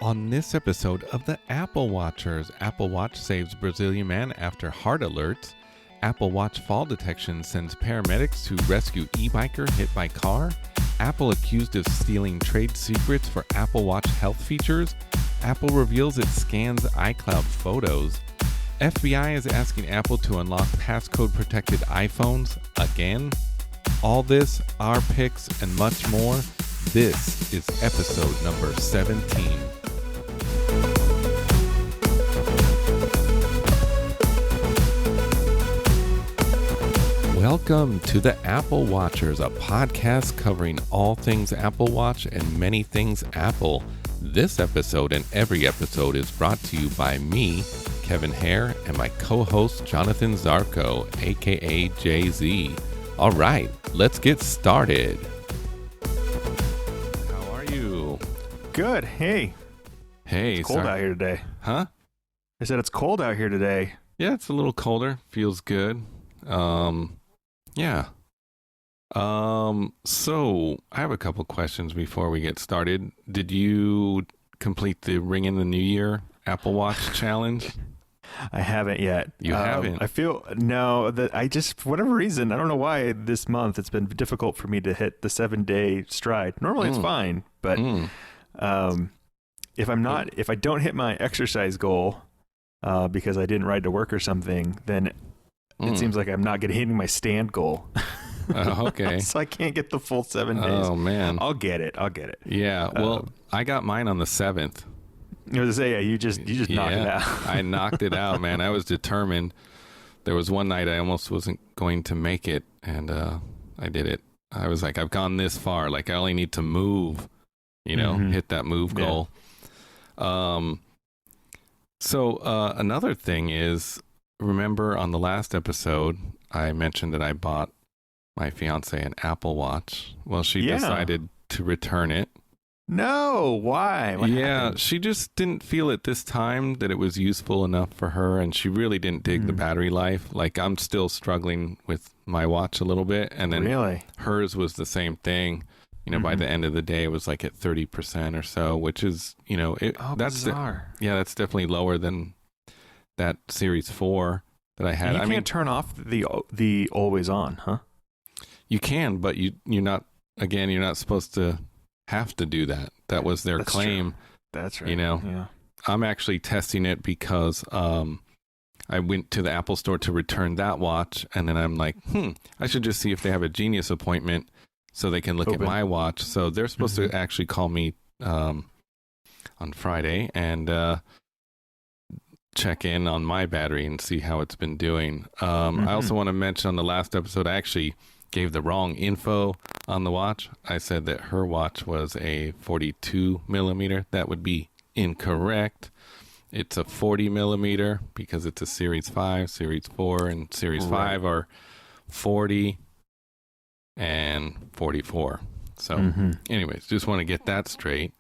On this episode of the Apple Watchers, Apple Watch saves Brazilian man after heart alerts. Apple Watch fall detection sends paramedics to rescue e-biker hit by car. Apple accused of stealing trade secrets for Apple Watch health features. Apple reveals it scans iCloud photos. FBI is asking Apple to unlock passcode-protected iPhones again. All this, our picks, and much more. This is episode number 17. Welcome to the Apple Watchers, a podcast covering all things Apple Watch and many things Apple. This episode and every episode is brought to you by me, Kevin Hare, and my co-host Jonathan Zarco, aka Jay-Z. All right, let's get started. How are you? Good. Hey. It's cold out here today. Huh? I said it's cold out here today. Yeah, it's a little colder. Feels good. Yeah. So I have a couple questions before we get started. Did you complete the Ring in the New Year Apple Watch challenge? I haven't yet. You haven't? I feel, no, that I just, for whatever reason, I don't know why this month it's been difficult for me to hit the 7-day stride. Normally it's fine, but if I don't hit my exercise goal because I didn't ride to work or something, then it seems like I'm not hitting my stand goal. Okay. So I can't get the full 7 days. Oh, man. I'll get it. Yeah. Well, I got mine on the 7th. I was to say, you just knocked it out. I knocked it out, man. I was determined. There was one night I almost wasn't going to make it, and I did it. I was like, I've gone this far. Like, I only need to move, hit that move goal. So another thing is, remember on the last episode, I mentioned that I bought my fiance an Apple Watch. Well, she decided to return it. No, why? What happened? She just didn't feel at this time that it was useful enough for her, and she really didn't dig the battery life. Like, I'm still struggling with my watch a little bit, and then hers was the same thing. By the end of the day, it was like at 30% or so, which is, that's bizarre. That's definitely lower than that Series 4 that I had. You can't turn off the always on, huh? You can, but you're not supposed to have to do that. That was their claim. True. That's right. Yeah. I'm actually testing it because I went to the Apple store to return that watch, and then I'm like, I should just see if they have a Genius appointment so they can look at my watch. So they're supposed to actually call me on Friday and check in on my battery and see how it's been doing. I also want to mention on the last episode, I actually gave the wrong info on the watch. I said that her watch was a 42 millimeter. That would be incorrect. It's a 40 millimeter because it's a Series 5, Series 4, and Series 5 are 40 and 44. So anyways, just want to get that straight.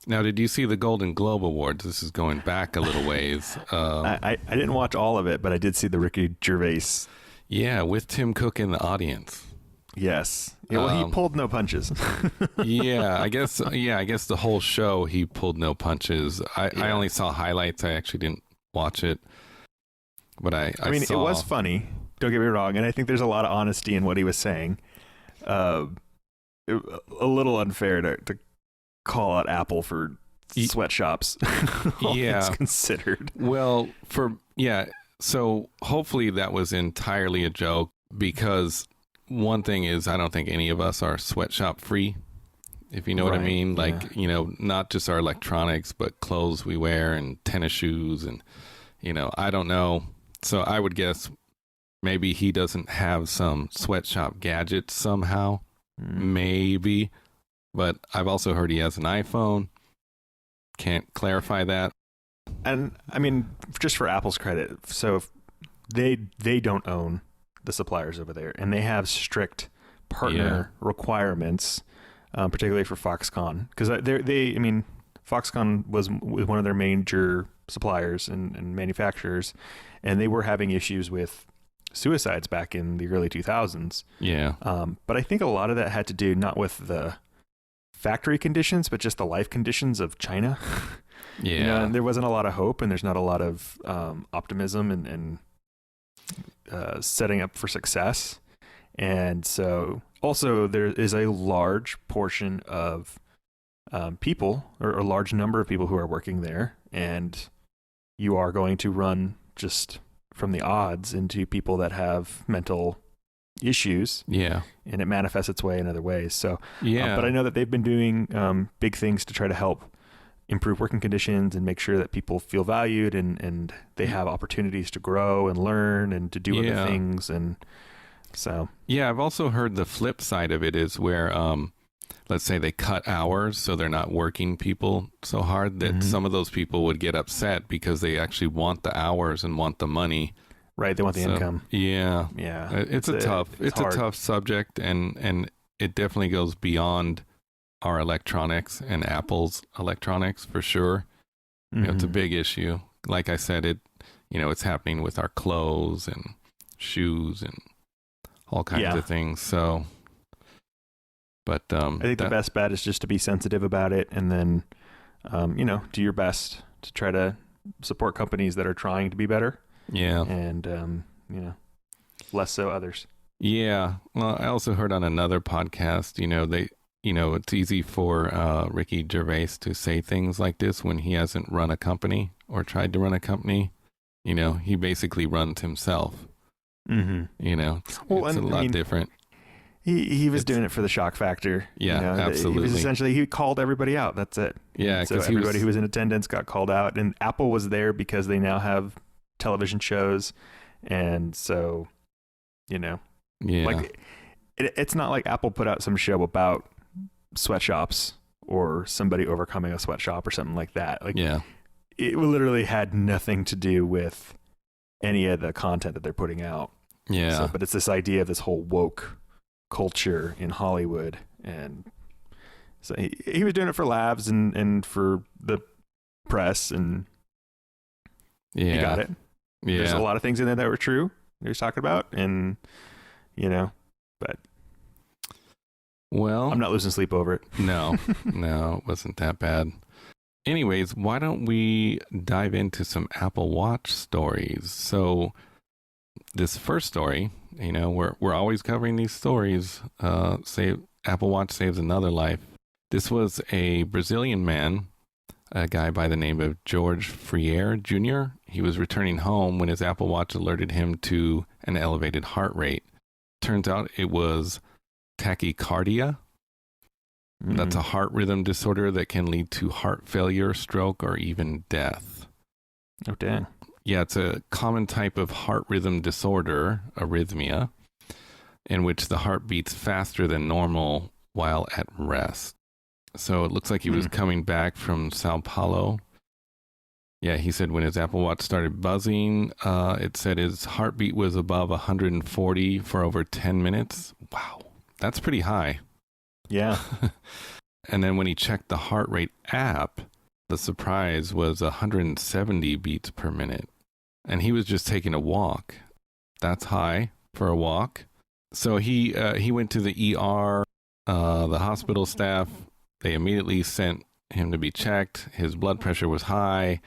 Now, did you see the Golden Globe Awards? This is going back a little ways. I didn't watch all of it, but I did see the Ricky Gervais. Yeah, with Tim Cook in the audience. Yes. Yeah, well, he pulled no punches. I guess the whole show he pulled no punches. I only saw highlights. I actually didn't watch it. But I mean, it was funny. Don't get me wrong, and I think there's a lot of honesty in what he was saying. A little unfair to call out Apple for sweatshops. All things considered. Well, so hopefully that was entirely a joke, because one thing is, I don't think any of us are sweatshop free, if you know what I mean. Like, not just our electronics, but clothes we wear and tennis shoes and, I don't know. So I would guess maybe he doesn't have some sweatshop gadgets somehow. Maybe. But I've also heard he has an iPhone. Can't clarify that. And I mean, just for Apple's credit, so if they don't own the suppliers over there, and they have strict partner requirements, particularly for Foxconn, because Foxconn was one of their major suppliers and manufacturers, and they were having issues with suicides back in the early 2000s. Yeah. But I think a lot of that had to do not with the factory conditions, but just the life conditions of China. Yeah. And there wasn't a lot of hope, and there's not a lot of optimism and setting up for success. And so also there is a large portion of people, or a large number of people who are working there, and you are going to run just from the odds into people that have mental issues. Yeah. And it manifests its way in other ways. So, Yeah. but I know that they've been doing big things to try to help improve working conditions and make sure that people feel valued and they have opportunities to grow and learn and to do other things. And so, yeah, I've also heard the flip side of it is where, let's say they cut hours so they're not working people so hard that some of those people would get upset because they actually want the hours and want the money. Right. They want the income. Yeah. Yeah. It's a tough subject, and it definitely goes beyond our electronics and Apple's electronics for sure. You know, it's a big issue. Like I said, it's happening with our clothes and shoes and all kinds of things. So, but I think the best bet is just to be sensitive about it, and then, do your best to try to support companies that are trying to be better. Yeah. And, less so others. Yeah. Well, I also heard on another podcast, it's easy for Ricky Gervais to say things like this when he hasn't run a company or tried to run a company. He basically runs himself. It's a lot different. He was doing it for the shock factor. Yeah, absolutely. He was essentially, he called everybody out. That's it. Yeah. So everybody who was in attendance got called out, and Apple was there because they now have television shows. And so, like it's not like Apple put out some show about sweatshops or somebody overcoming a sweatshop or something like that. Like, it literally had nothing to do with any of the content that they're putting out. Yeah. So, but it's this idea of this whole woke culture in Hollywood. And so he was doing it for laughs and for the press, and he got it. Yeah. There's a lot of things in there that were true he was talking about, and but well, I'm not losing sleep over it. No, it wasn't that bad. Anyways, why don't we dive into some Apple Watch stories? So this first story, we're always covering these stories. Apple Watch saves another life. This was a Brazilian man, a guy by the name of George Freire Jr. He was returning home when his Apple Watch alerted him to an elevated heart rate. Turns out it was tachycardia. That's a heart rhythm disorder that can lead to heart failure, stroke, or even death. Oh, dang. Yeah, it's a common type of heart rhythm disorder, arrhythmia, in which the heart beats faster than normal while at rest. So it looks like he was coming back from Sao Paulo. Yeah, he said when his Apple Watch started buzzing, it said his heartbeat was above 140 for over 10 minutes. Wow, that's pretty high. Yeah. And then when he checked the heart rate app, the surprise was 170 beats per minute. And he was just taking a walk. That's high for a walk. So he went to the ER, the hospital staff. They immediately sent him to be checked. His blood pressure was high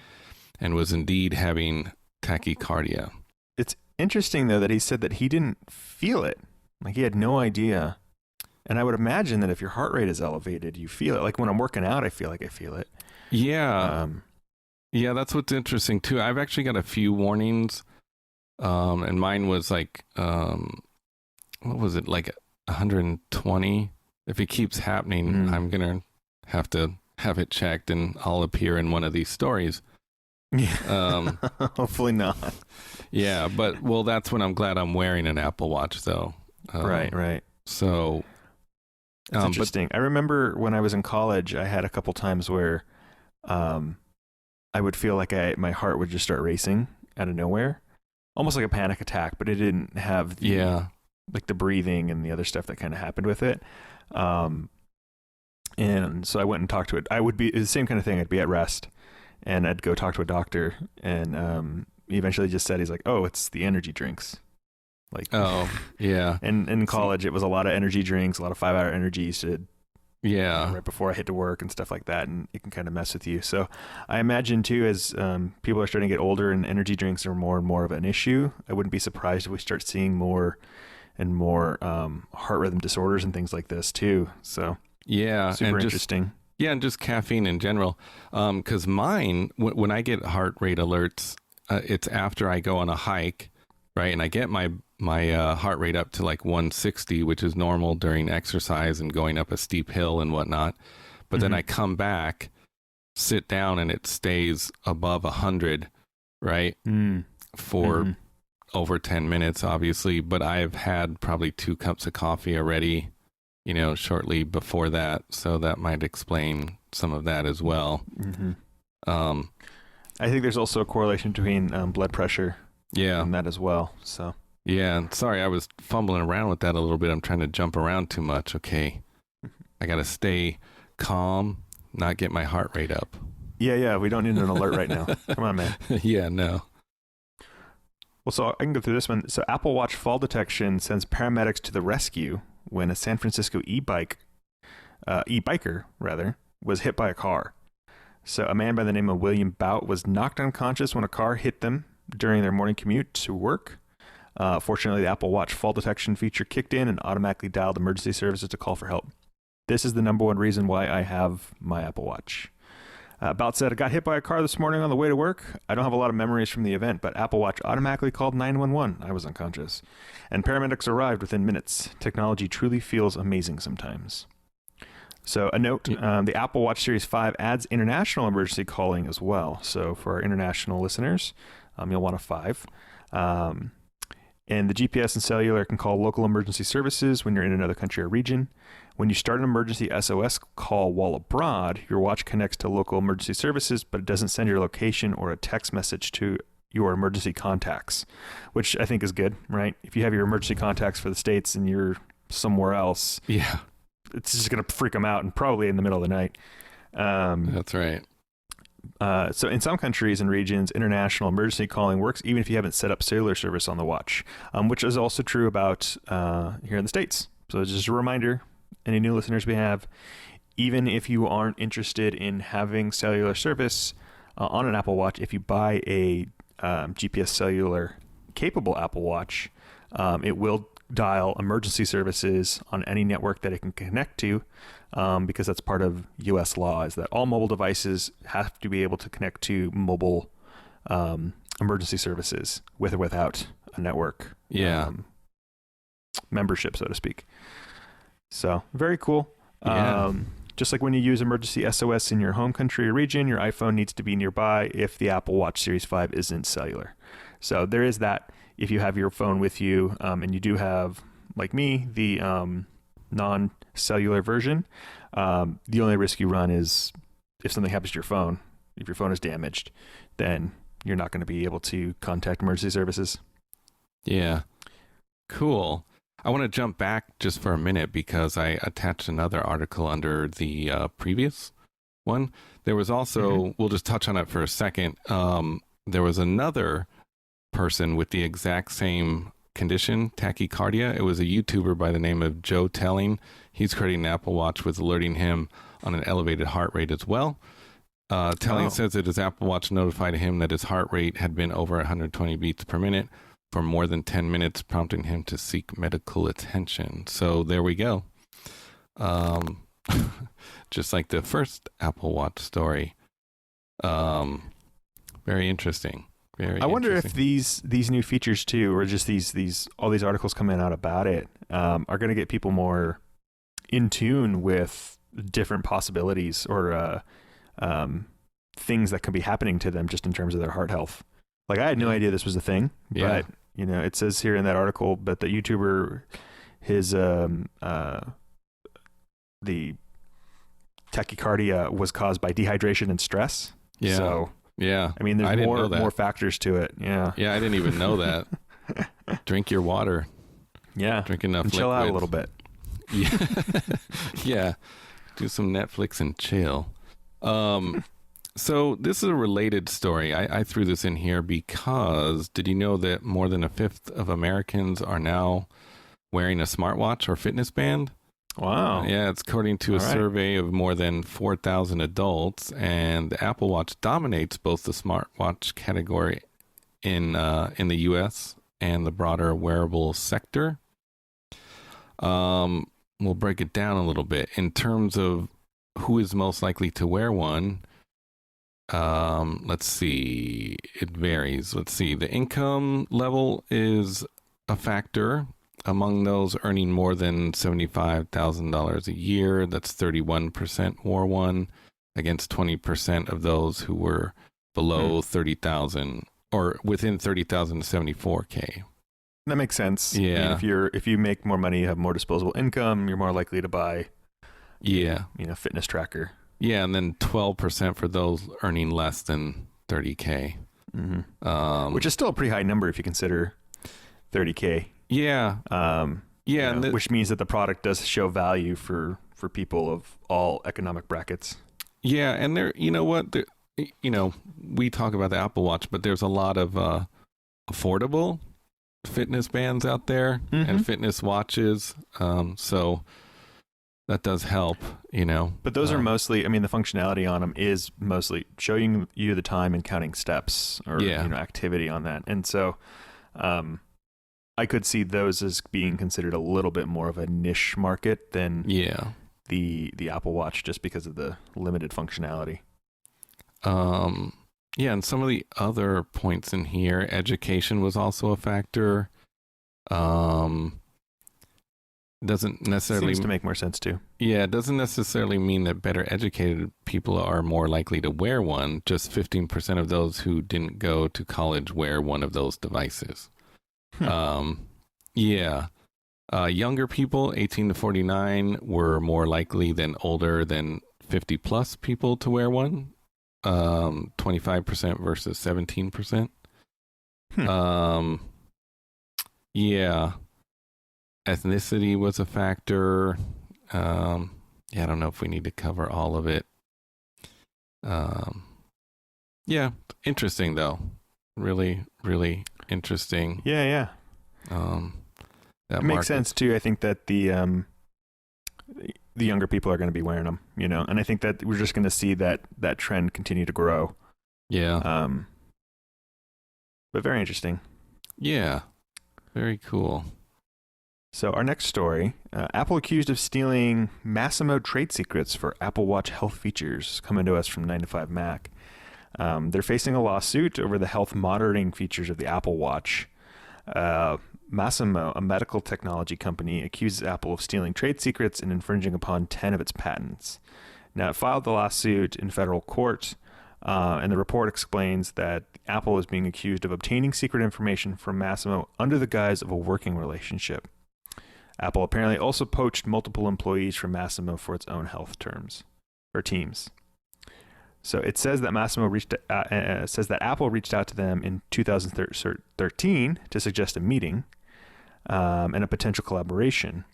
and was indeed having tachycardia. It's interesting, though, that he said that he didn't feel it. Like, he had no idea. And I would imagine that if your heart rate is elevated, you feel it. Like when I'm working out, I feel like I feel it. Yeah. Yeah, that's what's interesting, too. I've actually got a few warnings. And mine was like, what was it, like 120? If it keeps happening, I'm going to have it checked, and I'll appear in one of these stories. Yeah. Hopefully not. Yeah, but, that's when I'm glad I'm wearing an Apple Watch, though. Right. So... That's interesting. I remember when I was in college, I had a couple times where I would feel like my heart would just start racing out of nowhere. Almost like a panic attack, but it didn't have the breathing and the other stuff that kind of happened with it. And so I went and talked to it. I would be the same kind of thing. I'd be at rest and I'd go talk to a doctor, and he eventually just said, he's like, "Oh, it's the energy drinks." Like, oh, yeah. And in college, it was a lot of energy drinks, a lot of 5-hour energies to Yeah. right before I hit to work and stuff like that, and it can kind of mess with you. So I imagine too, as people are starting to get older and energy drinks are more and more of an issue, I wouldn't be surprised if we start seeing more and more heart rhythm disorders and things like this too. So yeah, super interesting. Yeah, and just caffeine in general. Because mine, when I get heart rate alerts, it's after I go on a hike, right? And I get my heart rate up to like 160, which is normal during exercise and going up a steep hill and whatnot. But then I come back, sit down, and it stays above 100, right? For over 10 minutes, obviously. But I've had probably 2 cups of coffee already, you know, shortly before that. So that might explain some of that as well. I think there's also a correlation between blood pressure and that as well. So yeah, sorry, I was fumbling around with that a little bit. I'm trying to jump around too much. Okay. I got to stay calm, not get my heart rate up. Yeah, we don't need an alert right now. Come on, man. Yeah, no. Well, so I can go through this one. So Apple Watch fall detection sends paramedics to the rescue when a San Francisco e-biker was hit by a car. So a man by the name of William Bout was knocked unconscious when a car hit them during their morning commute to work. Fortunately, the Apple Watch fall detection feature kicked in and automatically dialed emergency services to call for help. This is the number one reason why I have my Apple Watch. Bout said, I got hit by a car this morning on the way to work. I don't have a lot of memories from the event, but Apple Watch automatically called 911. I was unconscious. And paramedics arrived within minutes. Technology truly feels amazing sometimes. So a note, the Apple Watch Series 5 adds international emergency calling as well. So for our international listeners, you'll want a 5. And the GPS and cellular can call local emergency services when you're in another country or region. When you start an emergency SOS call while abroad, your watch connects to local emergency services, but it doesn't send your location or a text message to your emergency contacts, which I think is good, right? If you have your emergency contacts for the States and you're somewhere else, it's just going to freak them out, and probably in the middle of the night. That's right. So in some countries and regions, international emergency calling works even if you haven't set up cellular service on the watch, which is also true about here in the States. So just a reminder, any new listeners we have, even if you aren't interested in having cellular service on an Apple Watch, if you buy a GPS cellular capable Apple Watch, it will dial emergency services on any network that it can connect to, because that's part of U.S. law, is that all mobile devices have to be able to connect to mobile emergency services with or without a network membership, so to speak. So very cool. Just like when you use emergency SOS in your home country or region, your iPhone needs to be nearby if the Apple Watch Series 5 isn't cellular. So there is that. If you have your phone with you, and you do have, like me, the non-cellular version, the only risk you run is if something happens to your phone. If your phone is damaged, then you're not going to be able to contact emergency services. Yeah. Cool. I want to jump back just for a minute because I attached another article under the previous one. There was also, we'll just touch on it for a second. There was another person with the exact same condition, tachycardia. It was a YouTuber by the name of Joe Telling. He's crediting an Apple Watch with alerting him on an elevated heart rate as well. Telling says that his Apple Watch notified him that his heart rate had been over 120 beats per minute for more than 10 minutes, prompting him to seek medical attention. So there we go. Just like the first Apple Watch story. Very interesting. I wonder if these new features too, or just these all these articles coming out about it, are going to get people more in tune with different possibilities or things that could be happening to them just in terms of their heart health. Like I had no idea this was a thing, but you know, it says here in that article, but the YouTuber, his the tachycardia was caused by dehydration and stress. Yeah. So yeah, I mean, there's more factors to it. Yeah. Yeah, I didn't even know that. Drink your water. Yeah. Drink enough liquids. Chill out a little bit. Yeah. Yeah. Do some Netflix and chill. So this is a related story. I threw this in here because did you know that more than a fifth of Americans are now wearing a smartwatch or fitness band? Wow. Yeah, it's according to a survey of more than 4,000 adults, and the Apple Watch dominates both the smartwatch category in the U.S. and the broader wearable sector. We'll break it down a little bit in terms of who is most likely to wear one. Let's see. It varies. Let's see. The income level is a factor. Among those earning more than $75,000 a year, that's 31% wore one, against 20% of those who were below 30,000 or within 30,000 to 74K. That makes sense. Yeah. I mean, if you make more money, you have more disposable income, you're more likely to buy fitness tracker. Yeah, and then 12% for those earning less than 30K. Which is still a pretty high number if you consider 30K. Yeah. Which means that the product does show value for people of all economic brackets. Yeah, and there, you know what, we talk about the Apple Watch, but there's a lot of affordable fitness bands out there and fitness watches. So that does help, But those are mostly, I mean, the functionality on them is mostly showing you the time and counting steps or activity on that. And so I could see those as being considered a little bit more of a niche market than the Apple Watch, just because of the limited functionality. And some of the other points in here, education was also a factor. Doesn't necessarily seems to make more sense too. Yeah, it doesn't necessarily mean that better educated people are more likely to wear one. Just 15% of those who didn't go to college wear one of those devices. Younger people, 18 to 49, were more likely than older than 50 plus people to wear one. 25% versus 17%. Ethnicity was a factor. I don't know if we need to cover all of it. Interesting though. Really, really interesting. Yeah. It makes sense too. I think that the younger people are going to be wearing them, and I think that we're just going to see that trend continue to grow. Yeah. But very interesting. Yeah. Very cool. So our next story, Apple accused of stealing Masimo trade secrets for Apple Watch health features, coming to us from 9to5Mac. They're facing a lawsuit over the health monitoring features of the Apple Watch. Masimo, a medical technology company, accuses Apple of stealing trade secrets and infringing upon 10 of its patents. Now, it filed the lawsuit in federal court, and the report explains that Apple is being accused of obtaining secret information from Masimo under the guise of a working relationship. Apple apparently also poached multiple employees from Masimo for its own health teams. So it says that Apple reached out to them in 2013 to suggest a meeting and a potential collaboration.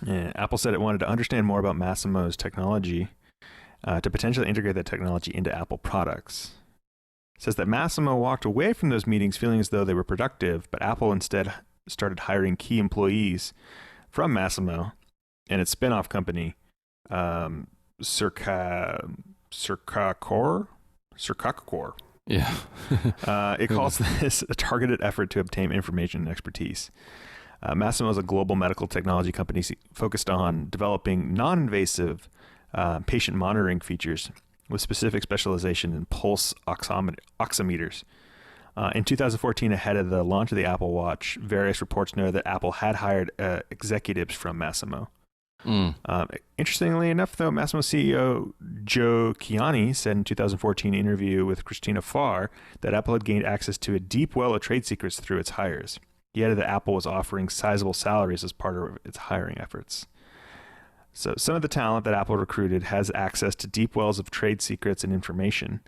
Apple said it wanted to understand more about Masimo's technology to potentially integrate that technology into Apple products. It says that Masimo walked away from those meetings feeling as though they were productive, but Apple instead started hiring key employees from Masimo and its spin-off company, Circacor. Yeah. It calls this a targeted effort to obtain information and expertise. Masimo is a global medical technology company focused on developing non-invasive patient monitoring features with specific specialization in pulse oximeters. In 2014, ahead of the launch of the Apple Watch, various reports noted that Apple had hired executives from Masimo. Interestingly enough, though, Masimo CEO Joe Kiani said in 2014 interview with Christina Farr that Apple had gained access to a deep well of trade secrets through its hires. He added that Apple was offering sizable salaries as part of its hiring efforts. So some of the talent that Apple recruited has access to deep wells of trade secrets and information.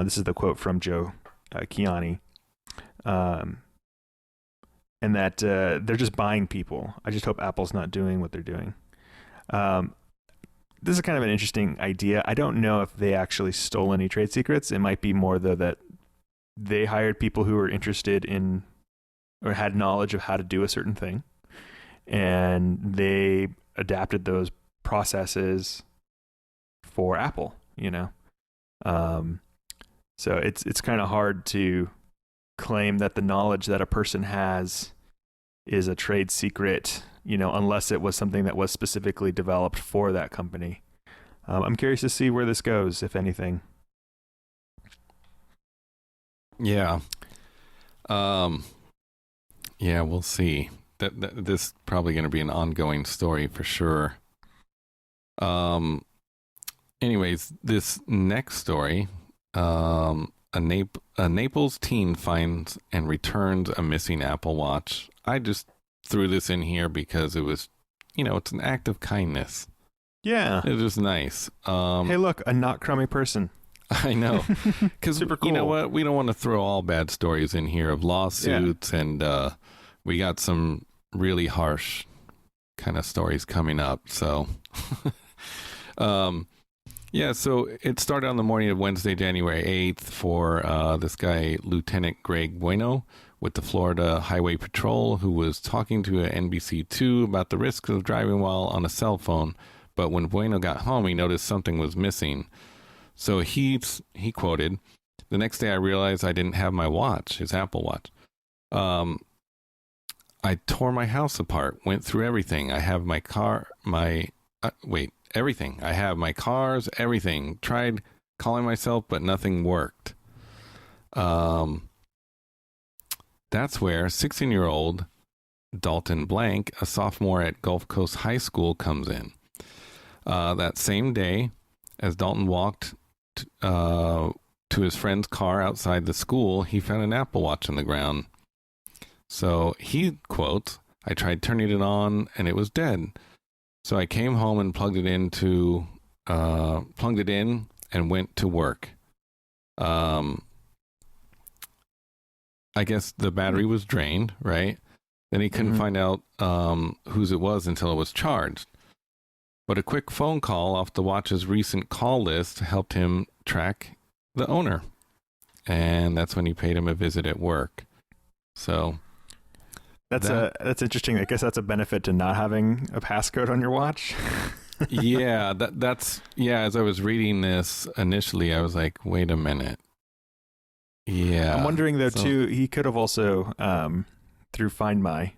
This is the quote from Joe Kiani. And that they're just buying people. I just hope Apple's not doing what they're doing. This is kind of an interesting idea. I don't know if they actually stole any trade secrets. It might be more, though, that they hired people who were interested in or had knowledge of how to do a certain thing. And they adapted those processes for Apple, so it's kind of hard to claim that the knowledge that a person has is a trade secret, unless it was something that was specifically developed for that company. I'm curious to see where this goes, if anything. Yeah. Yeah, we'll see. That this is probably going to be an ongoing story for sure. Anyways, this next story, a Naples teen finds and returns a missing Apple Watch. I just threw this in here because it was, it's an act of kindness. Yeah. It was nice. Hey, look, a not crummy person. I know. Because, Super cool. You know what? We don't want to throw all bad stories in here of lawsuits, and we got some really harsh kind of stories coming up. So, yeah, so it started on the morning of Wednesday, January 8th for this guy, Lieutenant Greg Bueno, with the Florida Highway Patrol, who was talking to NBC2 about the risks of driving while on a cell phone. But when Bueno got home, he noticed something was missing. So he quoted, "The next day I realized I didn't have my watch, his Apple Watch. I tore my house apart, went through everything. I have my car, everything. I have my cars, everything. Tried calling myself, but nothing worked." That's where 16-year-old Dalton Blank, a sophomore at Gulf Coast High School, comes in. That same day, as Dalton walked to his friend's car outside the school, he found an Apple Watch on the ground. So he quotes, "I tried turning it on and it was dead. So I came home and plugged it in and went to work. I guess the battery was drained, right? Then he couldn't find out whose it was until it was charged. But a quick phone call off the watch's recent call list helped him track the owner. And that's when he paid him a visit at work." So that's interesting. I guess that's a benefit to not having a passcode on your watch. Yeah, that's as I was reading this initially, I was like, wait a minute. Yeah. I'm wondering though too, he could have also through Find My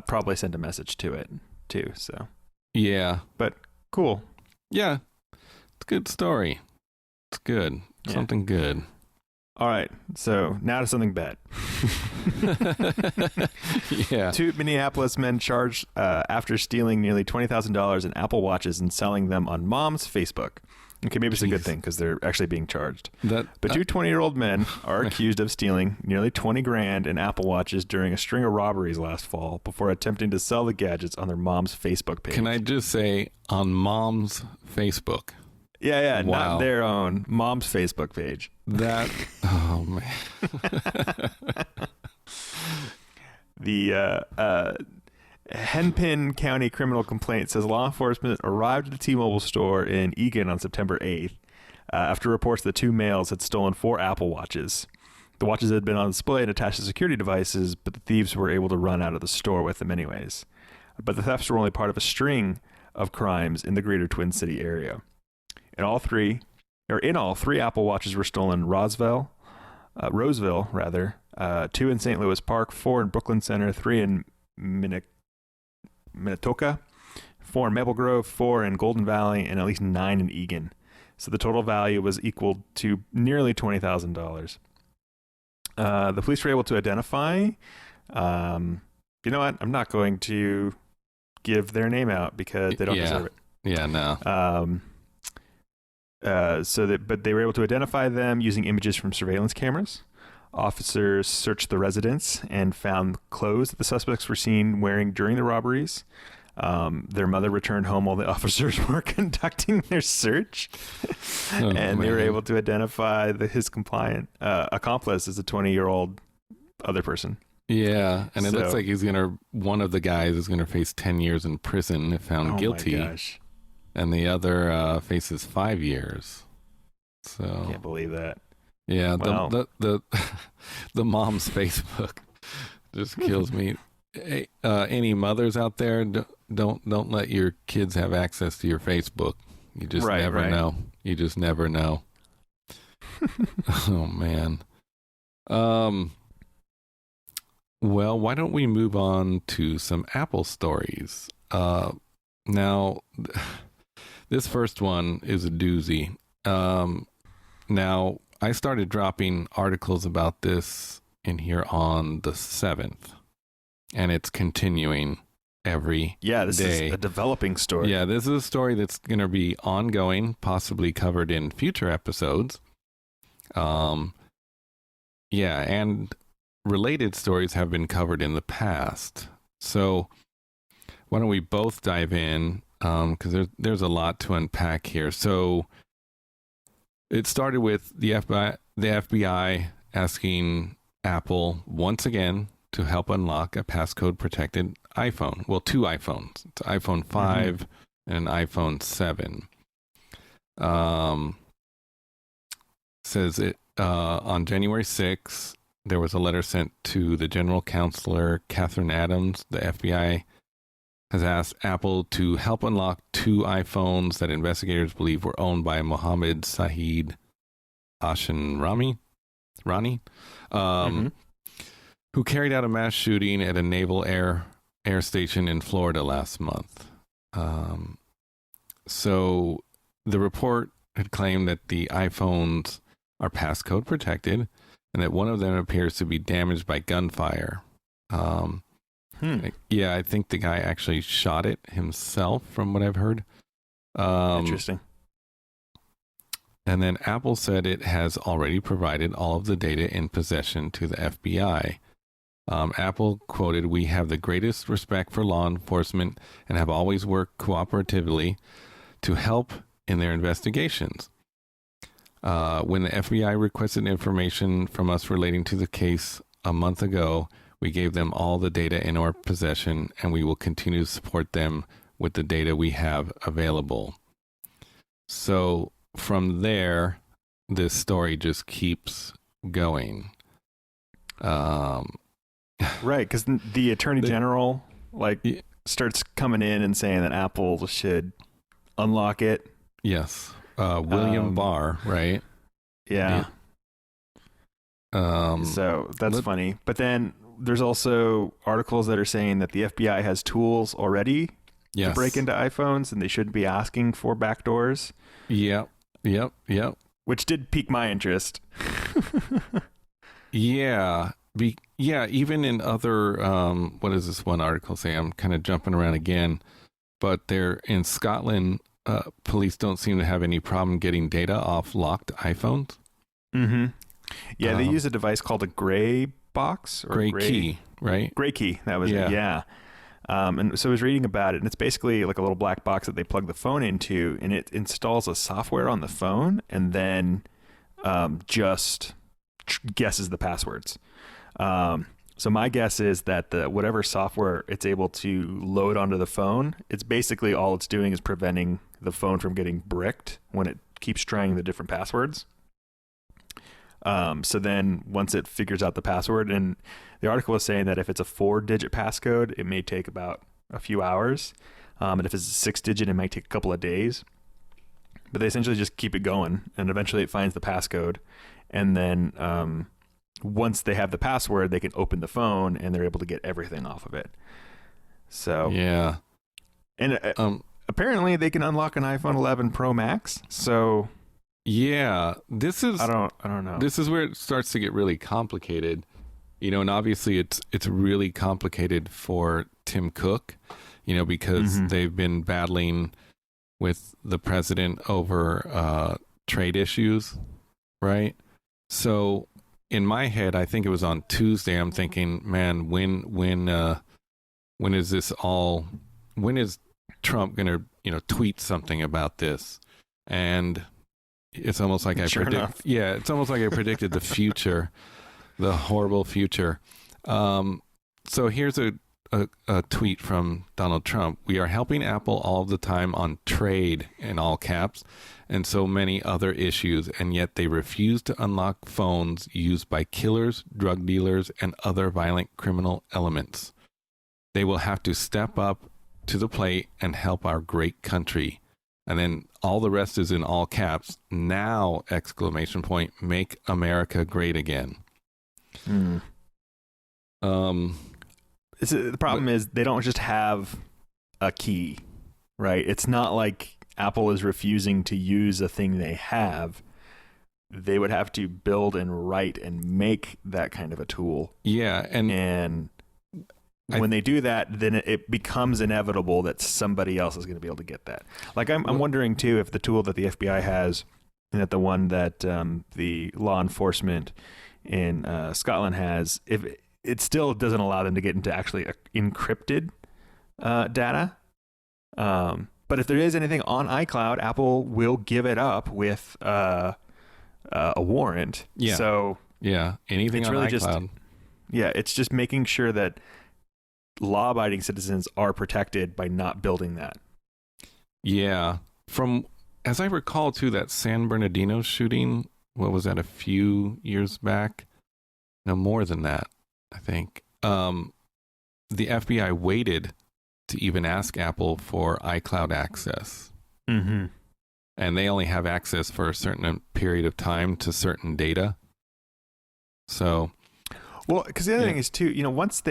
probably sent a message to it too, so. Yeah. But cool. Yeah. It's a good story. It's good. Yeah. Something good. All right. So now to something bad. Yeah. 2 Minneapolis men charged after stealing nearly $20,000 in Apple Watches and selling them on mom's Facebook. Okay, maybe it's a good thing because they're actually being charged. But 2 20-year-old men are accused of stealing nearly $20,000 in Apple Watches during a string of robberies last fall before attempting to sell the gadgets on their mom's Facebook page. Can I just say, on mom's Facebook? Yeah, wow. Not their own. Mom's Facebook page. Oh, man. The Hennepin County Criminal Complaint says law enforcement arrived at the T-Mobile store in Eagan on September 8th after reports that 2 males had stolen 4 Apple Watches. The watches had been on display and attached to security devices, but the thieves were able to run out of the store with them anyways. But the thefts were only part of a string of crimes in the greater Twin City area. In all, 3 Apple Watches were stolen in Roseville, 2 in St. Louis Park, 4 in Brooklyn Center, 3 in Minnetonka, 4 in Maple Grove, 4 in Golden Valley, and at least 9 in Eagan. So the total value was equal to nearly $20,000. The police were able to identify, you know what? I'm not going to give their name out because they don't deserve it. Yeah, no. But they were able to identify them using images from surveillance cameras. Officers searched the residence and found clothes that the suspects were seen wearing during the robberies. Their mother returned home while the officers were conducting their search. And they were able to identify his accomplice as a 20-year-old other person. Yeah, and it looks like one of the guys is going to face 10 years in prison if found guilty. Oh my gosh. And the other faces 5 years. So Can't believe that. Yeah, wow. the mom's Facebook just kills me. Any mothers out there, don't let your kids have access to your Facebook. You just never know. You just never know. Oh man. Well, why don't we move on to some Apple stories? Now, this first one is a doozy. Now, I started dropping articles about this in here on the 7th, and it's continuing every day. This is a developing story. Yeah, this is a story that's going to be ongoing, possibly covered in future episodes. Yeah, and related stories have been covered in the past. So why don't we both dive in? Because there's a lot to unpack here. So it started with the FBI asking Apple once again to help unlock a passcode-protected iPhone. Well, two iPhones. It's iPhone 5 and an iPhone 7. Says it on January 6th, there was a letter sent to the General Counselor, Catherine Adams. The FBI has asked Apple to help unlock two iPhones that investigators believe were owned by Mohammed Saeed Rani, who carried out a mass shooting at a naval air station in Florida last month. So the report had claimed that the iPhones are passcode protected and that one of them appears to be damaged by gunfire. Yeah, I think the guy actually shot it himself, from what I've heard. Interesting. And then Apple said it has already provided all of the data in possession to the FBI. Apple quoted, "We have the greatest respect for law enforcement and have always worked cooperatively to help in their investigations. When the FBI requested information from us relating to the case a month ago, we gave them all the data in our possession, and we will continue to support them with the data we have available." So from there, this story just keeps going. Right, because the Attorney General starts coming in and saying that Apple should unlock it. Yes. William Barr, right? Yeah. So that's funny. But then there's also articles that are saying that the FBI has tools already to break into iPhones and they shouldn't be asking for backdoors. Yep. Which did pique my interest. Yeah. Even in other, what does this one article say? I'm kind of jumping around again. But they're in Scotland, police don't seem to have any problem getting data off locked iPhones. Mm-hmm. Yeah, they use a device called a gray box or gray key, right? Gray key, that was it. Yeah. And so I was reading about it, and it's basically like a little black box that they plug the phone into, and it installs a software on the phone, and then just guesses the passwords. So my guess is that whatever software it's able to load onto the phone, it's basically all it's doing is preventing the phone from getting bricked when it keeps trying the different passwords. So then once it figures out the password, and the article was saying that if it's a 4-digit passcode, it may take about a few hours. And if it's a 6-digit, it might take a couple of days. But they essentially just keep it going, and eventually it finds the passcode. And then once they have the password, they can open the phone, and they're able to get everything off of it. So yeah, and apparently they can unlock an iPhone 11 Pro Max. So yeah, this is I don't know. This is where it starts to get really complicated, and obviously it's really complicated for Tim Cook, because they've been battling with the president over trade issues, right? So in my head, I think it was on Tuesday, I'm thinking, man, when is this all? When is Trump gonna tweet something about this? And it's almost like it's almost like I predicted the future, the horrible future. So here's a tweet from Donald Trump. "We are helping Apple all the time on trade," in all caps, "and so many other issues, and yet they refuse to unlock phones used by killers, drug dealers, and other violent criminal elements. They will have to step up to the plate and help our great country. And then all the rest is in all caps. Now, ! Make America great again. The problem is they don't just have a key, right? It's not like Apple is refusing to use a thing they have. They would have to build and write and make that kind of a tool. Yeah. And when they do that, then it becomes inevitable that somebody else is going to be able to get that. Like I'm wondering too, if the tool that the FBI has and that the one that the law enforcement in Scotland has, if it still doesn't allow them to get into actually encrypted data. But if there is anything on iCloud, Apple will give it up with a warrant. Yeah. So anything on really iCloud. It's just making sure that law-abiding citizens are protected by not building that. Yeah. From, as I recall too, that San Bernardino shooting, what was that, a few years back? No, more than that, I think. The FBI waited to even ask Apple for iCloud access. Mm-hmm. And they only have access for a certain period of time to certain data. So, well, because the other thing is too, once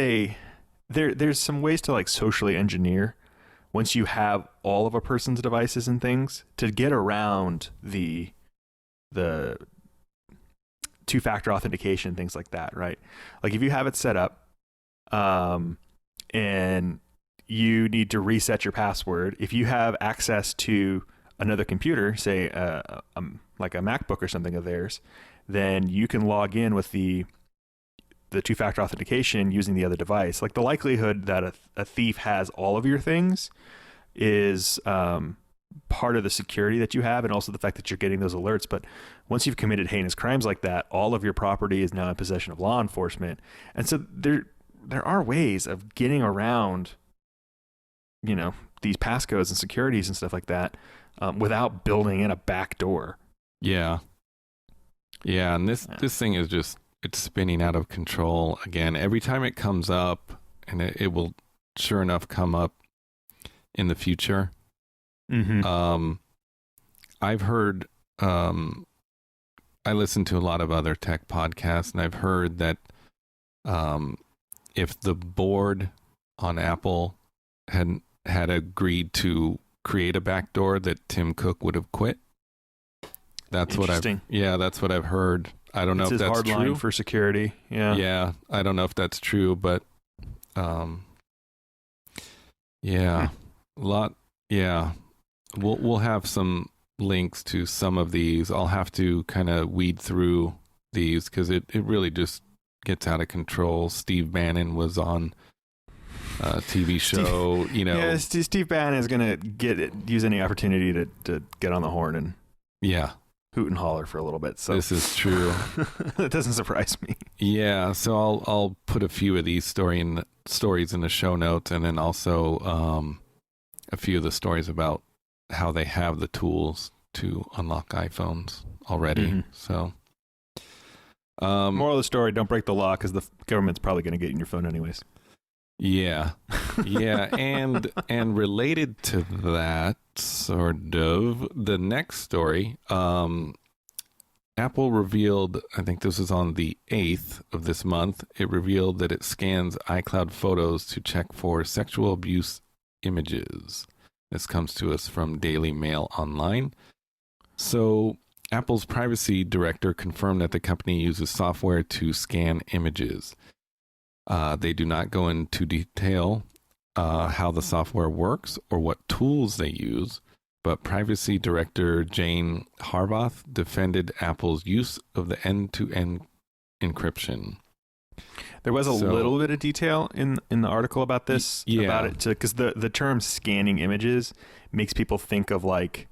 there's some ways to like socially engineer once you have all of a person's devices and things to get around the two-factor authentication, things like that, right? Like if you have it set up, and you need to reset your password, if you have access to another computer, say like a MacBook or something of theirs, then you can log in with the two-factor authentication using the other device. Like the likelihood that a thief has all of your things is part of the security that you have, and also the fact that you're getting those alerts. But once you've committed heinous crimes like that, all of your property is now in possession of law enforcement. And so there are ways of getting around, these passcodes and securities and stuff like that, without building in a back door. Yeah. Yeah. And this thing is just, it's spinning out of control again. Every time it comes up, and it will sure enough come up in the future. Mm-hmm. I've heard, I listen to a lot of other tech podcasts, and I've heard that if the board on Apple had agreed to create a backdoor, that Tim Cook would have quit. That's what I've heard. I don't know if that's true. Hard line for security. Yeah. Yeah. I don't know if that's true, but yeah. We'll have some links to some of these. I'll have to kind of weed through these because it really just gets out of control. Steve Bannon was on a TV show, Yeah, Steve Bannon is going to use any opportunity to get on the horn and hoot and holler for a little bit. So this is true. That doesn't surprise me. Yeah, so I'll put a few of these stories in the show notes, and then also a few of the stories about how they have the tools to unlock iPhones already. Mm-hmm. So, moral of the story: don't break the law because the government's probably going to get in your phone anyways. Yeah, and related to that, sort of, the next story, Apple revealed, I think this is on the 8th of this month, it revealed that it scans iCloud photos to check for sexual abuse images. This comes to us from Daily Mail Online. So, Apple's privacy director confirmed that the company uses software to scan images. They do not go into detail how the software works or what tools they use, but privacy director Jane Harbath defended Apple's use of the end-to-end encryption. There was a little bit of detail in the article about this, about it, because the term scanning images makes people think of like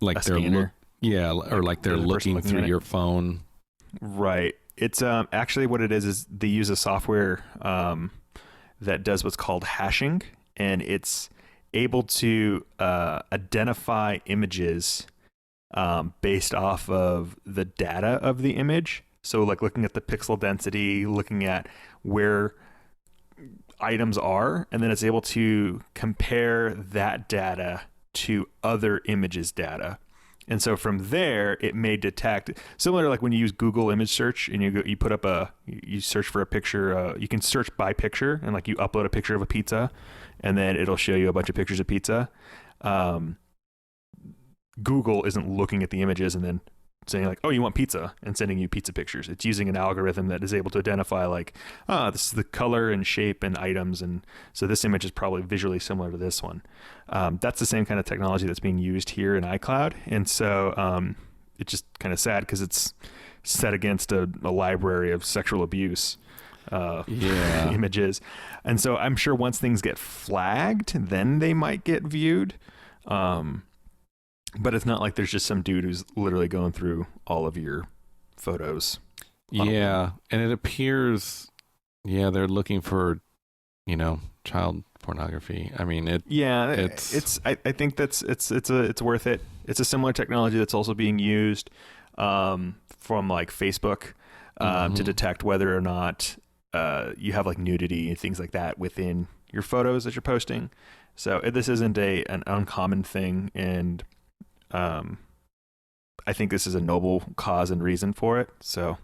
a scanner. Or like they're looking through your phone. Right. It's actually what it is they use a software that does what's called hashing, and it's able to identify images based off of the data of the image. So like looking at the pixel density, looking at where items are, and then it's able to compare that data to other images data. And so from there, it may detect, similar to like when you use Google image search and you put up you search for a picture, you can search by picture, and like you upload a picture of a pizza and then it'll show you a bunch of pictures of pizza. Google isn't looking at the images and then saying like, oh, you want pizza, and sending you pizza pictures. It's using an algorithm that is able to identify like, this is the color and shape and items, and so this image is probably visually similar to this one. That's the same kind of technology that's being used here in iCloud, and so it's just kind of sad because it's set against a library of sexual abuse images, and so I'm sure once things get flagged, then they might get viewed. But it's not like there's just some dude who's literally going through all of your photos. Yeah, and it appears, they're looking for, child pornography. I mean, I think it's worth it. It's a similar technology that's also being used from like Facebook to detect whether or not you have like nudity and things like that within your photos that you're posting. So this isn't an uncommon thing, and I think this is a noble cause and reason for it. So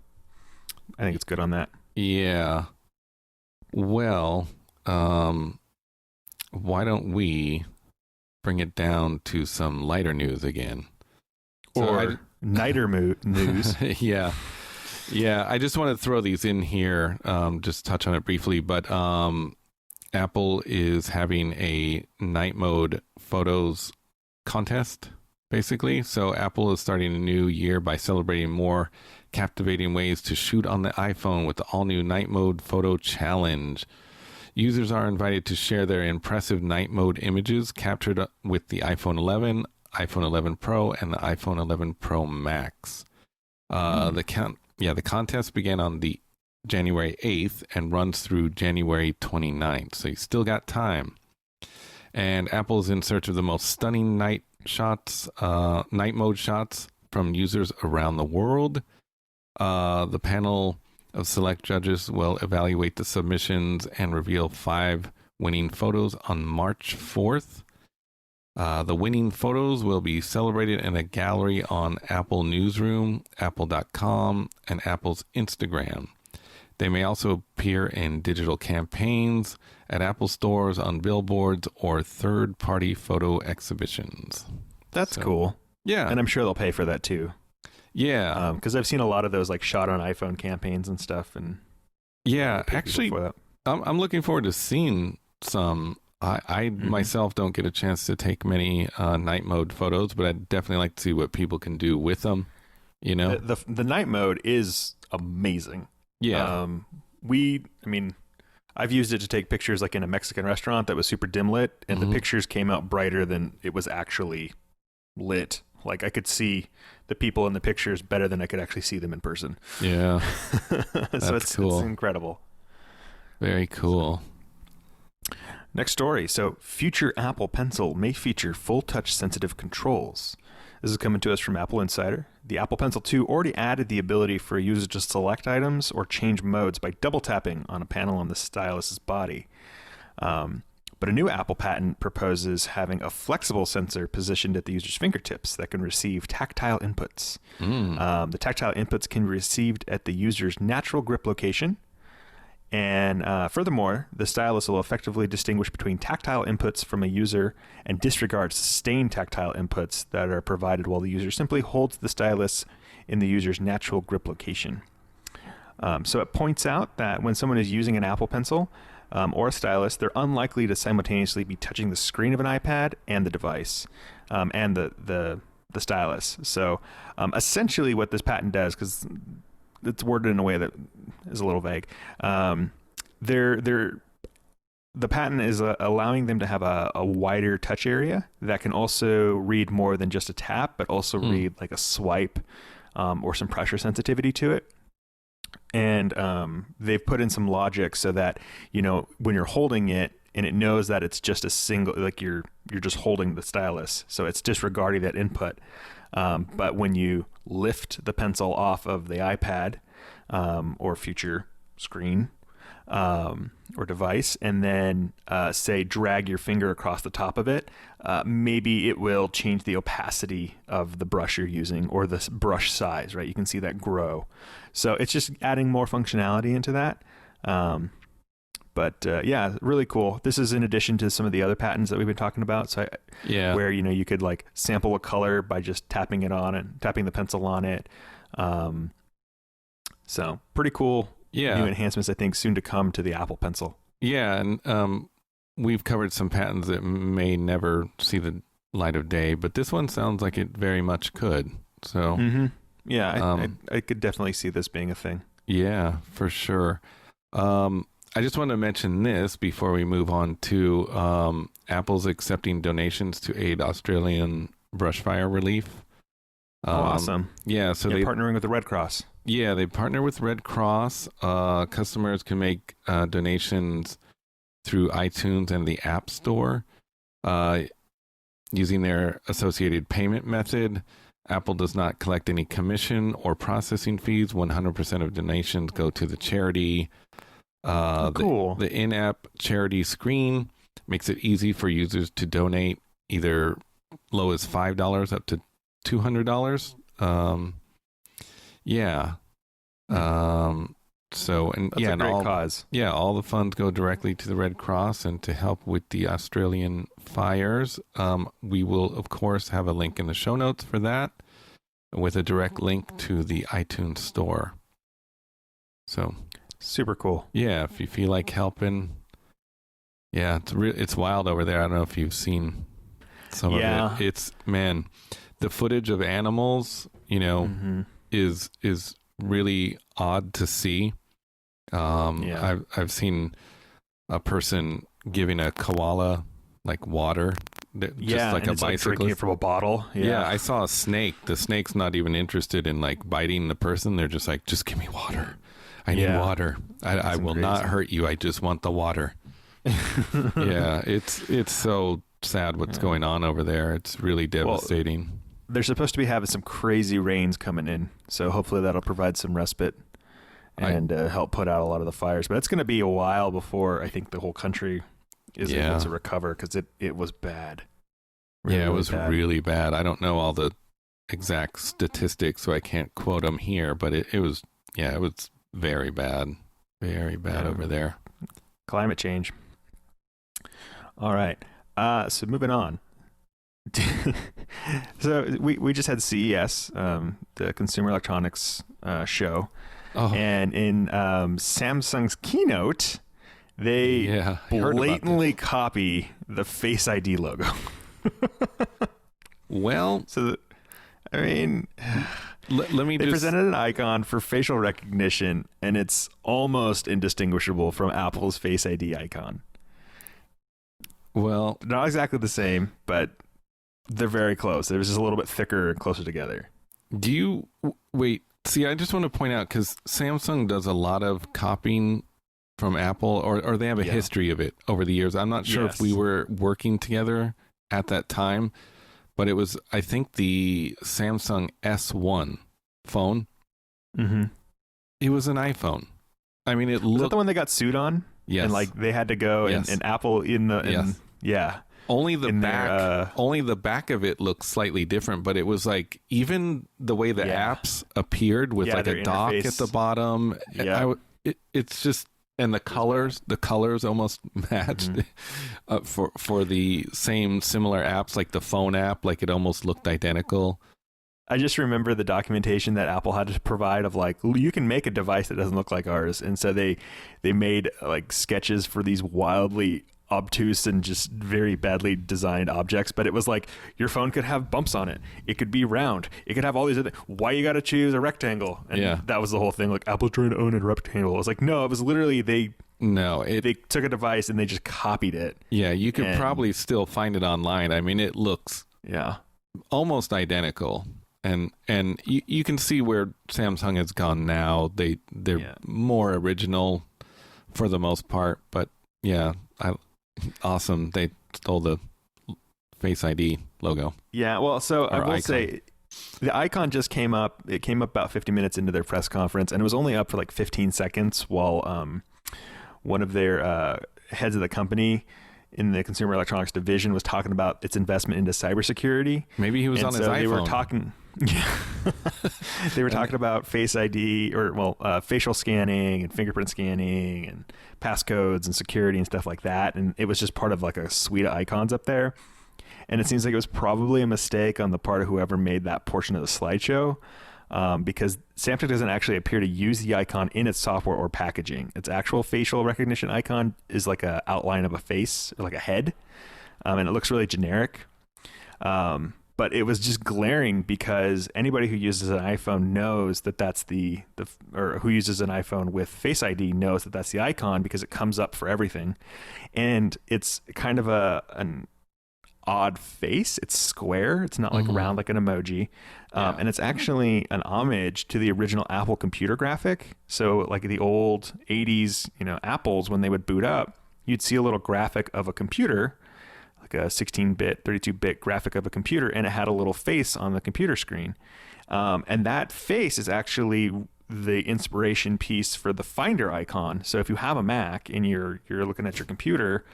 I think it's good on that. Yeah. Well, why don't we bring it down to some lighter news again? Nighter news. Yeah. I just want to throw these in here, just touch on it briefly, but Apple is having a night mode photos contest, basically. So Apple is starting a new year by celebrating more captivating ways to shoot on the iPhone with the all-new Night Mode Photo Challenge. Users are invited to share their impressive night mode images captured with the iPhone 11, iPhone 11 Pro, and the iPhone 11 Pro Max. The contest began on the January 8th and runs through January 29th. So you still got time. And Apple's in search of the most stunning night mode shots from users around the world. The panel of select judges will evaluate the submissions and reveal 5 winning photos on March 4th. The winning photos will be celebrated in a gallery on Apple Newsroom, Apple.com, and Apple's Instagram. They may also appear in digital campaigns, at Apple stores, on billboards, or third-party photo exhibitions. That's cool. Yeah. And I'm sure they'll pay for that too. Yeah. Because I've seen a lot of those like shot on iPhone campaigns and stuff. And yeah, actually, I'm looking forward to seeing some. I myself don't get a chance to take many night mode photos, but I'd definitely like to see what people can do with them. The night mode is amazing. Yeah. I've used it to take pictures like in a Mexican restaurant that was super dim lit, and the pictures came out brighter than it was actually lit. Like I could see the people in the pictures better than I could actually see them in person. Yeah. So it's cool. It's incredible. Very cool. Next story. So future Apple Pencil may feature full touch sensitive controls. This is coming to us from Apple Insider. The Apple Pencil 2 already added the ability for a user to select items or change modes by double tapping on a panel on the stylus's body. But a new Apple patent proposes having a flexible sensor positioned at the user's fingertips that can receive tactile inputs. The tactile inputs can be received at the user's natural grip location. And furthermore, the stylus will effectively distinguish between tactile inputs from a user and disregard sustained tactile inputs that are provided while the user simply holds the stylus in the user's natural grip location. So it points out that when someone is using an Apple Pencil or a stylus, they're unlikely to simultaneously be touching the screen of an iPad and the device and the stylus. So essentially what this patent does, because it's worded in a way that is a little vague. The patent is allowing them to have a wider touch area that can also read more than just a tap, but also read like a swipe or some pressure sensitivity to it. And they've put in some logic so that, when you're holding it and it knows that it's just a single, like you're just holding the stylus, so it's disregarding that input. But when you lift the pencil off of the iPad or future screen, or device, and then say drag your finger across the top of it, maybe it will change the opacity of the brush you're using or the brush size, right? You can see that grow. So it's just adding more functionality into that. But yeah, really cool. This is in addition to some of the other patents that we've been talking about. So where, you know, you could like sample a color by just tapping it on and tapping the pencil on it. So pretty cool. Yeah. New enhancements, I think, soon to come to the Apple Pencil. Yeah, and we've covered some patents that may never see the light of day, but this one sounds like it very much could. So, yeah, I could definitely see this being a thing. Yeah, for sure. I just want to mention this before we move on to Apple's accepting donations to aid Australian brushfire relief. Awesome. Yeah, so they're partnering with the Red Cross. Yeah, they partner with Red Cross. Customers can make donations through iTunes and the App Store using their associated payment method. Apple does not collect any commission or processing fees. 100% of donations go to the charity. Cool. The in-app charity screen makes it easy for users to donate either low as $5 up to $200. Yeah. So, and that's yeah, a great and cause. Yeah, all the funds go directly to the Red Cross and to help with the Australian fires. We will, of course, have a link in the show notes for that with a direct link to the iTunes store. So super cool. Yeah, if you feel like helping. Yeah, it's wild over there. I don't know if you've seen some of it. It's, man, the footage of animals, you know, is really odd to see. I've seen a person giving a koala like water, just like a bicyclist, like drinking it from a bottle. Yeah, I saw a snake. The snake's not even interested in like biting the person. They're just like, just give me water. I need water. I will not hurt you. I just want the water. Yeah, it's so sad what's going on over there. It's really devastating. Well, they're supposed to be having some crazy rains coming in, so hopefully that'll provide some respite and help put out a lot of the fires. But it's going to be a while before I think the whole country is able to recover, because it was bad. Really, it was really bad. I don't know all the exact statistics, so I can't quote them here, but it was very bad. Very bad over there. Climate change. All right. So moving on. So we just had CES, the Consumer Electronics show. And in Samsung's keynote, they blatantly copy the Face ID logo. Well, so I mean, they presented an icon for facial recognition, and it's almost indistinguishable from Apple's Face ID icon. Well, not exactly the same, but they're very close. It was just a little bit thicker and closer together. See, I just want to point out, because Samsung does a lot of copying from Apple, or they have a history of it over the years. I'm not sure if we were working together at that time, but it was, I think, the Samsung S1 phone. Mm-hmm. It was an iPhone. I mean, it looked... Was that the one they got sued on? Yes. And like they had to go and Apple Only the back of it looks slightly different, but it was like even the way the apps appeared with like a dock at the bottom. Yeah. It's just, and the colors almost matched for the same similar apps, like the phone app, like it almost looked identical. I just remember the documentation that Apple had to provide of like, you can make a device that doesn't look like ours. And so they made like sketches for these wildly obtuse and just very badly designed objects. But it was like, your phone could have bumps on it. It could be round. It could have all these other, why you got to choose a rectangle? And that was the whole thing. Like, Apple's trying to own a rectangle. It was like, no, it was literally, they took a device and they just copied it. Yeah. You could probably still find it online. I mean, it looks almost identical. And you can see where Samsung has gone now. They're more original for the most part, but awesome. They stole the Face ID logo. Yeah, well, so I will say the icon just came up. It came up about 50 minutes into their press conference, and it was only up for like 15 seconds while one of their heads of the company in the consumer electronics division was talking about its investment into cybersecurity. Maybe he was on his iPhone. They were talking. Yeah. They were talking about Face ID facial scanning and fingerprint scanning and passcodes and security and stuff like that. And it was just part of like a suite of icons up there. And it seems like it was probably a mistake on the part of whoever made that portion of the slideshow, because Samsung doesn't actually appear to use the icon in its software or packaging. Its actual facial recognition icon is like an outline of a face, or like a head, and it looks really generic. But it was just glaring because anybody who uses an iPhone knows that that's or who uses an iPhone with Face ID knows that that's the icon because it comes up for everything, and it's kind of an odd face. It's square. It's not like round like an emoji. And it's actually an homage to the original Apple computer graphic. So like the old 80s, Apples, when they would boot up, you'd see a little graphic of a computer, like a 16-bit, 32-bit graphic of a computer, and it had a little face on the computer screen. And that face is actually the inspiration piece for the Finder icon. So if you have a Mac and you're looking at your computer,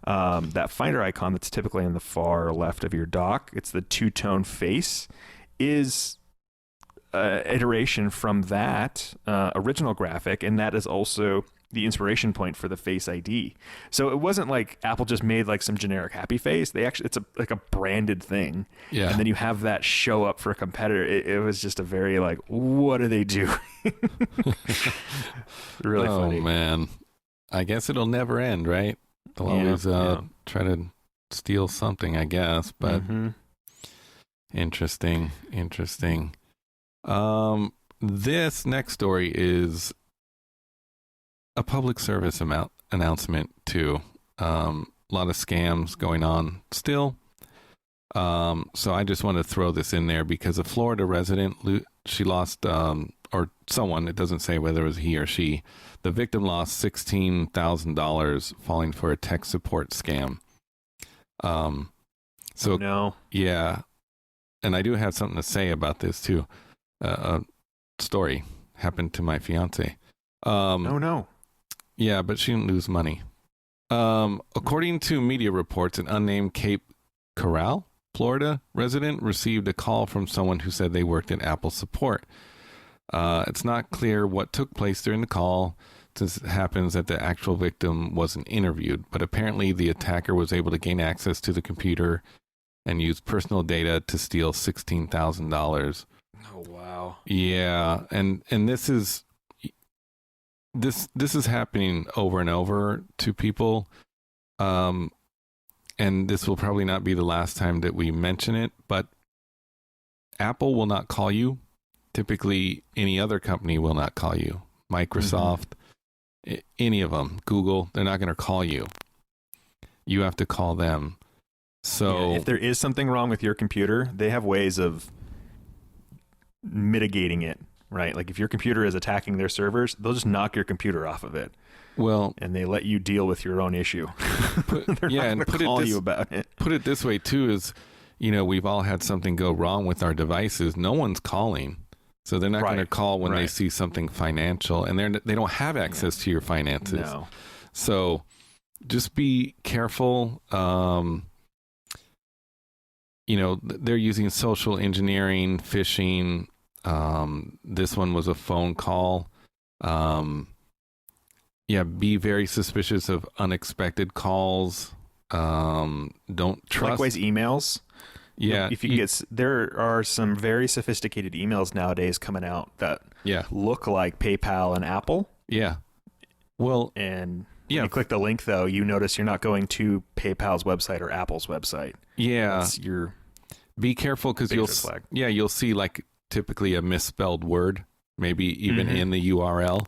that Finder icon that's typically in the far left of your dock, it's the two-tone face, is iteration from that original graphic, and that is also the inspiration point for the Face ID. So it wasn't like Apple just made like some generic happy face. It's like a branded thing. Yeah. And then you have that show up for a competitor. It was just a very like, what do they do? Really funny. Oh man, I guess it'll never end, right? They'll always try to steal something, I guess. But interesting. This next story is a public service announcement too. A lot of scams going on still. So I just want to throw this in there because a Florida resident, she lost, or someone, it doesn't say whether it was he or she, the victim lost $16,000 falling for a tech support scam. Yeah. And I do have something to say about this too. A story happened to my fiance. Oh no. Yeah, but she didn't lose money. According to media reports, an unnamed Cape Coral, Florida resident received a call from someone who said they worked at Apple support. It's not clear what took place during the call, since it happens that the actual victim wasn't interviewed, but apparently the attacker was able to gain access to the computer and use personal data to steal $16,000. Oh wow. Yeah, and this is happening over and over to people, and this will probably not be the last time that we mention it, but Apple will not call you. Typically, any other company will not call you. Microsoft, any of them, Google, they're not going to call you. You have to call them. So if there is something wrong with your computer, they have ways of mitigating it, right? Like if your computer is attacking their servers, they'll just knock your computer off of it. Well, and they let you deal with your own issue. You about it. Put it this way too: is we've all had something go wrong with our devices. No one's calling, so they're not going to call when they see something financial, and they don't have access to your finances. No. So just be careful. They're using social engineering, phishing. This one was a phone call. Be very suspicious of unexpected calls. Don't trust. Likewise, emails. Yeah. If you can there are some very sophisticated emails nowadays coming out that look like PayPal and Apple. Yeah. Well, and when you click the link, though, you notice you're not going to PayPal's website or Apple's website. Yeah. Be careful because you'll see like typically a misspelled word, maybe even in the URL.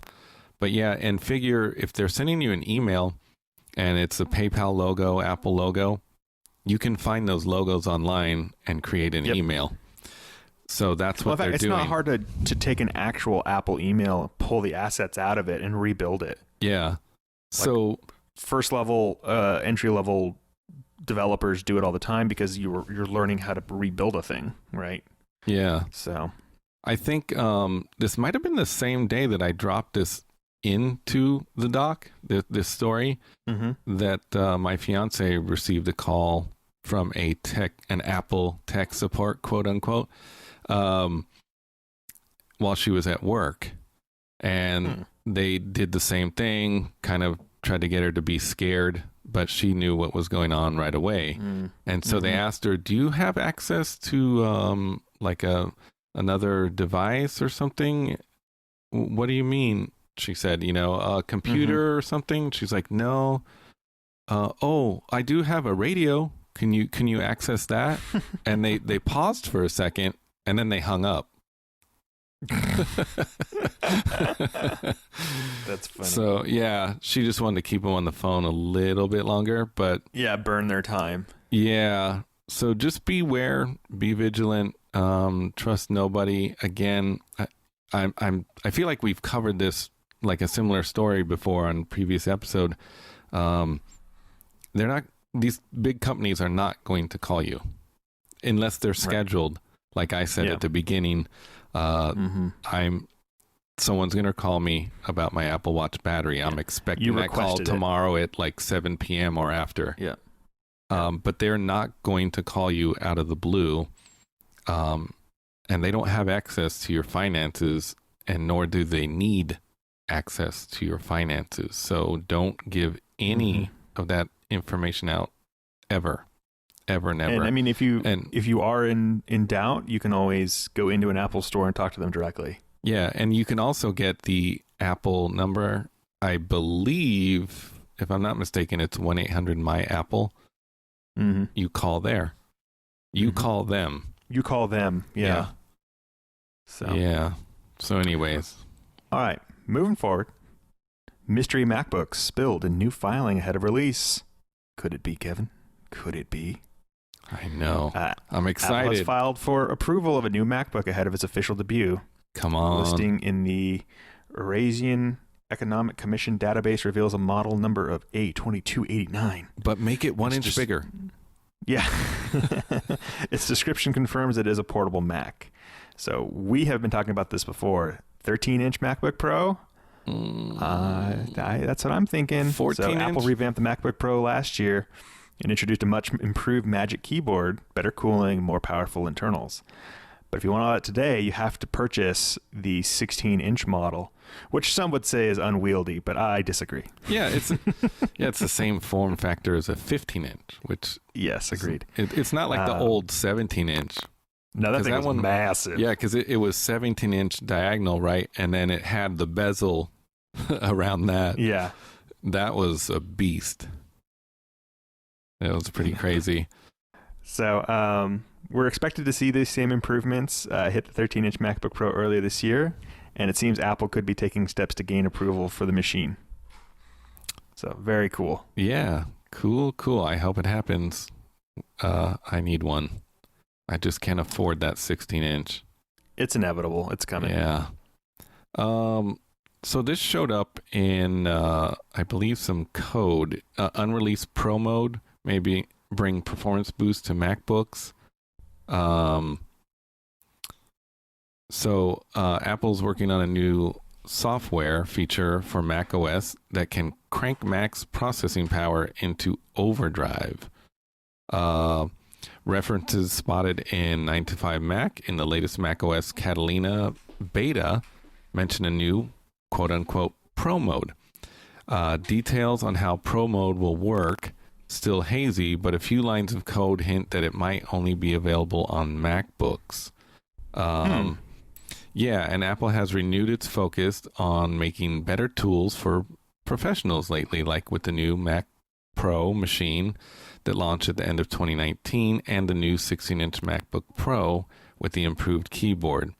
But and figure if they're sending you an email and it's a PayPal logo, Apple logo, you can find those logos online and create an email. So that's what they're doing. It's not hard to take an actual Apple email, pull the assets out of it, and rebuild it. Yeah. So first level, entry level developers do it all the time because you're learning how to rebuild a thing, right? Yeah. So I think this might have been the same day that I dropped this into the doc, this story, that my fiance received a call from an Apple tech support, quote unquote, while she was at work. And they did the same thing, kind of tried to get her to be scared, but she knew what was going on right away. And so they asked her, do you have access to like another device or something? What do you mean? She said, a computer or something. She's like, no. Oh, I do have a radio. Can you access that? And they paused for a second and then they hung up. That's funny. So yeah, she just wanted to keep them on the phone a little bit longer, but yeah, burn their time. Yeah. So just beware, be vigilant, trust nobody. Again, I feel like we've covered this, like a similar story before on previous episode. These big companies are not going to call you unless they're scheduled. Like I said at the beginning, someone's going to call me about my Apple Watch battery. I'm expecting that call tomorrow at like 7 p.m. or after. Yeah. But they're not going to call you out of the blue. And they don't have access to your finances, and nor do they need access to your finances. So don't give any of that information out ever. Ever, never. And I mean, if you are in doubt, you can always go into an Apple store and talk to them directly. Yeah, and you can also get the Apple number. I believe, if I'm not mistaken, it's 1-800-MY-APPLE. You call there. You call them. You call them. Yeah. So. Yeah. So anyways. All right. Moving forward. Mystery MacBooks spilled in new filing ahead of release. Could it be, Kevin? Could it be? I know. I'm excited. Apple has filed for approval of a new MacBook ahead of its official debut. Come on. Listing in the Eurasian Economic Commission database reveals a model number of A2289. But make it 1 inch bigger. Yeah. Its description confirms it is a portable Mac. So we have been talking about this before. 13-inch MacBook Pro? That's what I'm thinking. 14-inch? Apple revamped the MacBook Pro last year and introduced a much improved Magic Keyboard, better cooling, more powerful internals. But if you want all that today, you have to purchase the 16-inch model, which some would say is unwieldy, but I disagree. Yeah, it's the same form factor as a 15-inch, which yes, agreed. It's not like the old 17-inch. No, that thing was massive. Yeah, because it was 17-inch diagonal, right? And then it had the bezel around that. Yeah. That was a beast. It was pretty crazy. So we're expected to see these same improvements hit the 13-inch MacBook Pro earlier this year, and it seems Apple could be taking steps to gain approval for the machine. So very cool. Yeah, cool. I hope it happens. I need one. I just can't afford that 16-inch. It's inevitable. It's coming. Yeah. So this showed up in, I believe, some code. Unreleased Pro mode, maybe bring performance boost to MacBooks. So Apple's working on a new software feature for macOS that can crank Mac's processing power into overdrive. References spotted in 9to5Mac in the latest macOS Catalina beta mention a new quote-unquote Pro mode. Details on how Pro mode will work still hazy, but a few lines of code hint that it might only be available on MacBooks. Yeah, and Apple has renewed its focus on making better tools for professionals lately, like with the new Mac Pro machine that launched at the end of 2019 and the new 16-inch MacBook Pro with the improved keyboard.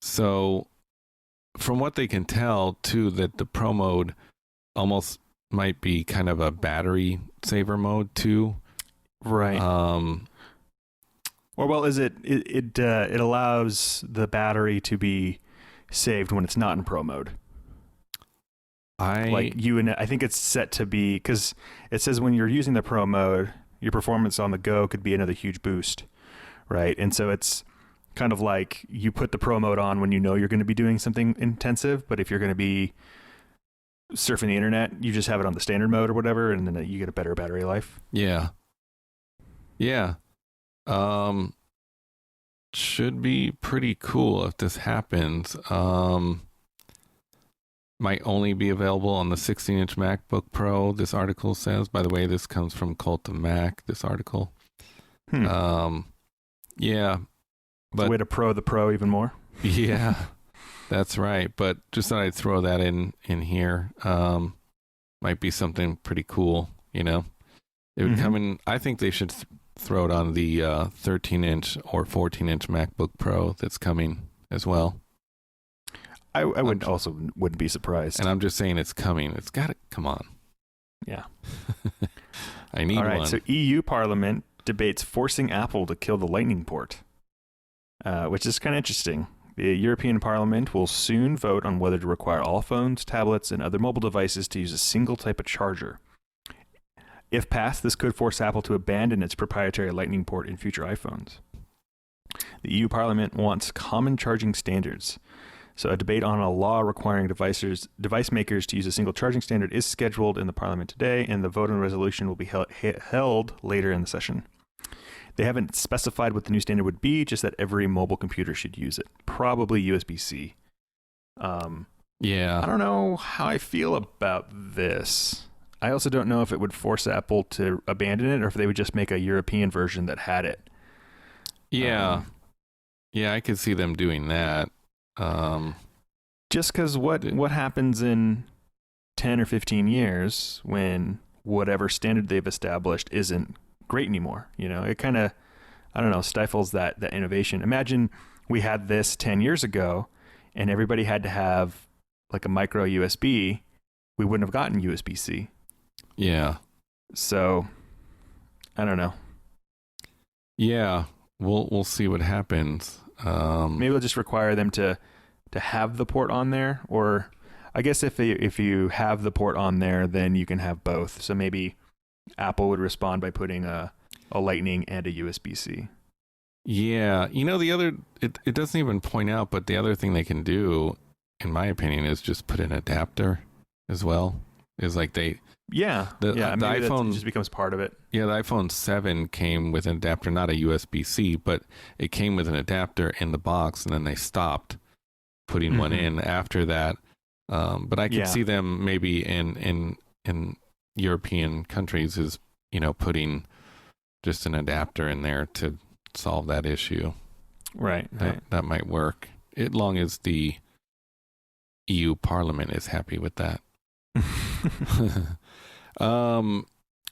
So from what they can tell, too, that the Pro mode almost might be kind of a battery saver mode, too. Right. Or well, is it allows the battery to be saved when it's not in Pro mode. I think it's set to be, because it says when you're using the Pro mode, your performance on the go could be another huge boost, right? And so it's Kind of like you put the pro mode on when you know you're going to be doing something intensive, but if you're going to be surfing the internet, you just have it on the standard mode or whatever, and then you get a better battery life. Yeah. Yeah. Should be pretty cool if this happens. Might only be available on the 16-inch MacBook Pro, this article says. By the way, this comes from Cult of Mac, this article. Yeah. But way to pro the Pro even more. Yeah, that's right. But just thought I'd throw that in here. Might be something pretty cool, you know. It would come in. I think they should throw it on the 13-inch or 14-inch MacBook Pro that's coming as well. I wouldn't be surprised. And I'm just saying it's coming. It's got to come on. Yeah. I need one. All right. So EU Parliament debates forcing Apple to kill the Lightning port, which is kind of interesting. The European Parliament will soon vote on whether to require all phones, tablets, and other mobile devices to use a single type of charger. If passed, this could force Apple to abandon its proprietary Lightning port in future iPhones. The EU Parliament wants common charging standards. So a debate on a law requiring device makers to use a single charging standard is scheduled in the Parliament today, and the vote on the resolution will be held later in the session. They haven't specified what the new standard would be, just that every mobile computer should use it. Probably USB-C. Yeah. I don't know how I feel about this. I also don't know if it would force Apple to abandon it or if they would just make a European version that had it. Yeah. Yeah, I could see them doing that. Just because what happens in 10 or 15 years when whatever standard they've established isn't great anymore, you know, it kind of, I don't know, stifles that innovation. Imagine we had this 10 years ago and everybody had to have like a micro USB. We wouldn't have gotten USB-C. Yeah. So I don't know. Yeah. We'll see what happens. Maybe we'll just require them to have the port on there, or I guess if you have the port on there, then you can have both. So maybe Apple would respond by putting a Lightning and a USB-C. Yeah, you know, it doesn't even point out, but the other thing they can do, in my opinion, is just put an adapter as well. Is like the iPhone just becomes part of it. Yeah, the iPhone 7 came with an adapter, not a USB-C, but it came with an adapter in the box, and then they stopped putting one in after that. But I could see them maybe in European countries is, you know, putting just an adapter in there to solve that issue. Right. That might work, as long as the EU Parliament is happy with that.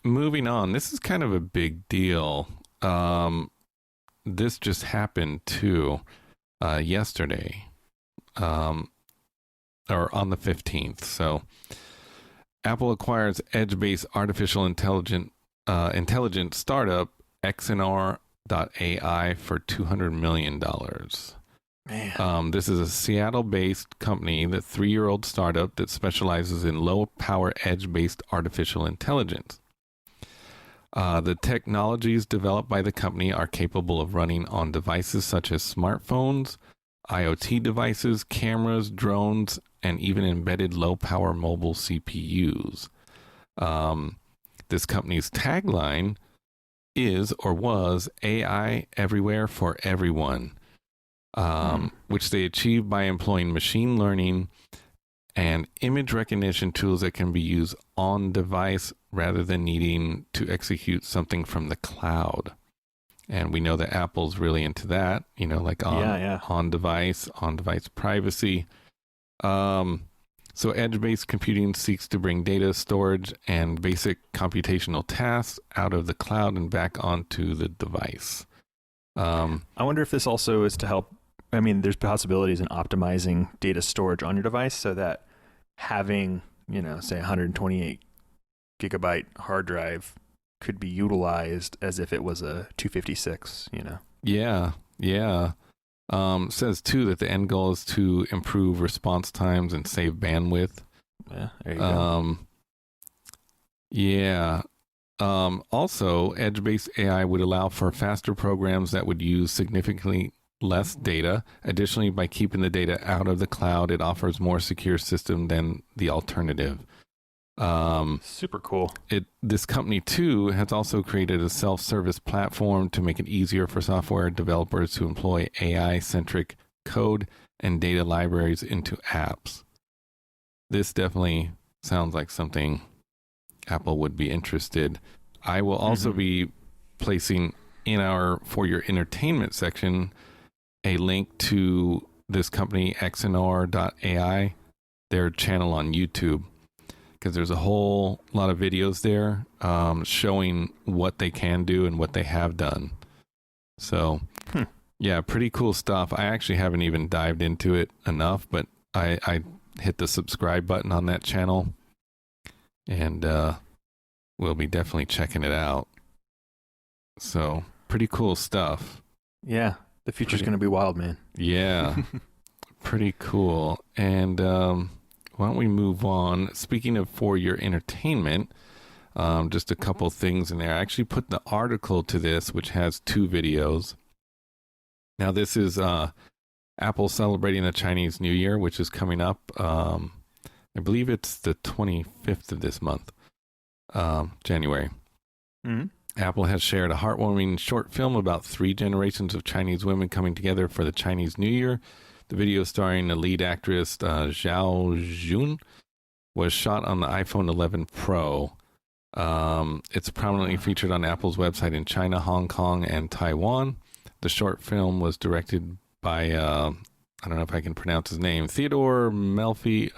Moving on, this is kind of a big deal. This just happened too yesterday, or on the 15th. So Apple acquires edge-based artificial intelligence startup Xnor.ai for $200 million. Man. This is a Seattle-based company, the 3-year-old startup that specializes in low-power edge-based artificial intelligence. The technologies developed by the company are capable of running on devices such as smartphones, IoT devices, cameras, drones, and even embedded low-power mobile CPUs. This company's tagline is or was AI everywhere for everyone. Which they achieve by employing machine learning and image recognition tools that can be used on device rather than needing to execute something from the cloud. And we know that Apple's really into that, you know, like on device privacy. So edge-based computing seeks to bring data storage and basic computational tasks out of the cloud and back onto the device. I wonder if this also is to help. I mean, there's possibilities in optimizing data storage on your device so that having, you know, say 128 gigabyte hard drive could be utilized as if it was a 256, you know? Yeah. Says too that the end goal is to improve response times and save bandwidth. Yeah, there you go. Yeah. Also, edge-based AI would allow for faster programs that would use significantly less data. Additionally, by keeping the data out of the cloud, it offers more secure system than the alternative. Super cool. This company too has also created a self-service platform to make it easier for software developers to employ AI-centric code and data libraries into apps. This definitely sounds like something Apple would be interested. I will also be placing in our For Your Entertainment section a link to this company, Xnor.ai, their channel on YouTube, because there's a whole lot of videos there showing what they can do and what they have done. So, yeah, pretty cool stuff. I actually haven't even dived into it enough, but I hit the subscribe button on that channel, and we'll be definitely checking it out. So, pretty cool stuff. Yeah, the future's going to be wild, man. Yeah, pretty cool. And why don't we move on? Speaking of For Your Entertainment, just a couple things in there. I actually put the article to this, which has 2 videos. Now, this is Apple celebrating the Chinese New Year, which is coming up. I believe it's the 25th of this month, January. Apple has shared a heartwarming short film about 3 generations of Chinese women coming together for the Chinese New Year. The video, starring the lead actress Zhao Jun, was shot on the iPhone 11 Pro. It's prominently featured on Apple's website in China, Hong Kong, and Taiwan. The short film was directed by, I don't know if I can pronounce his name, Theodore Melfi,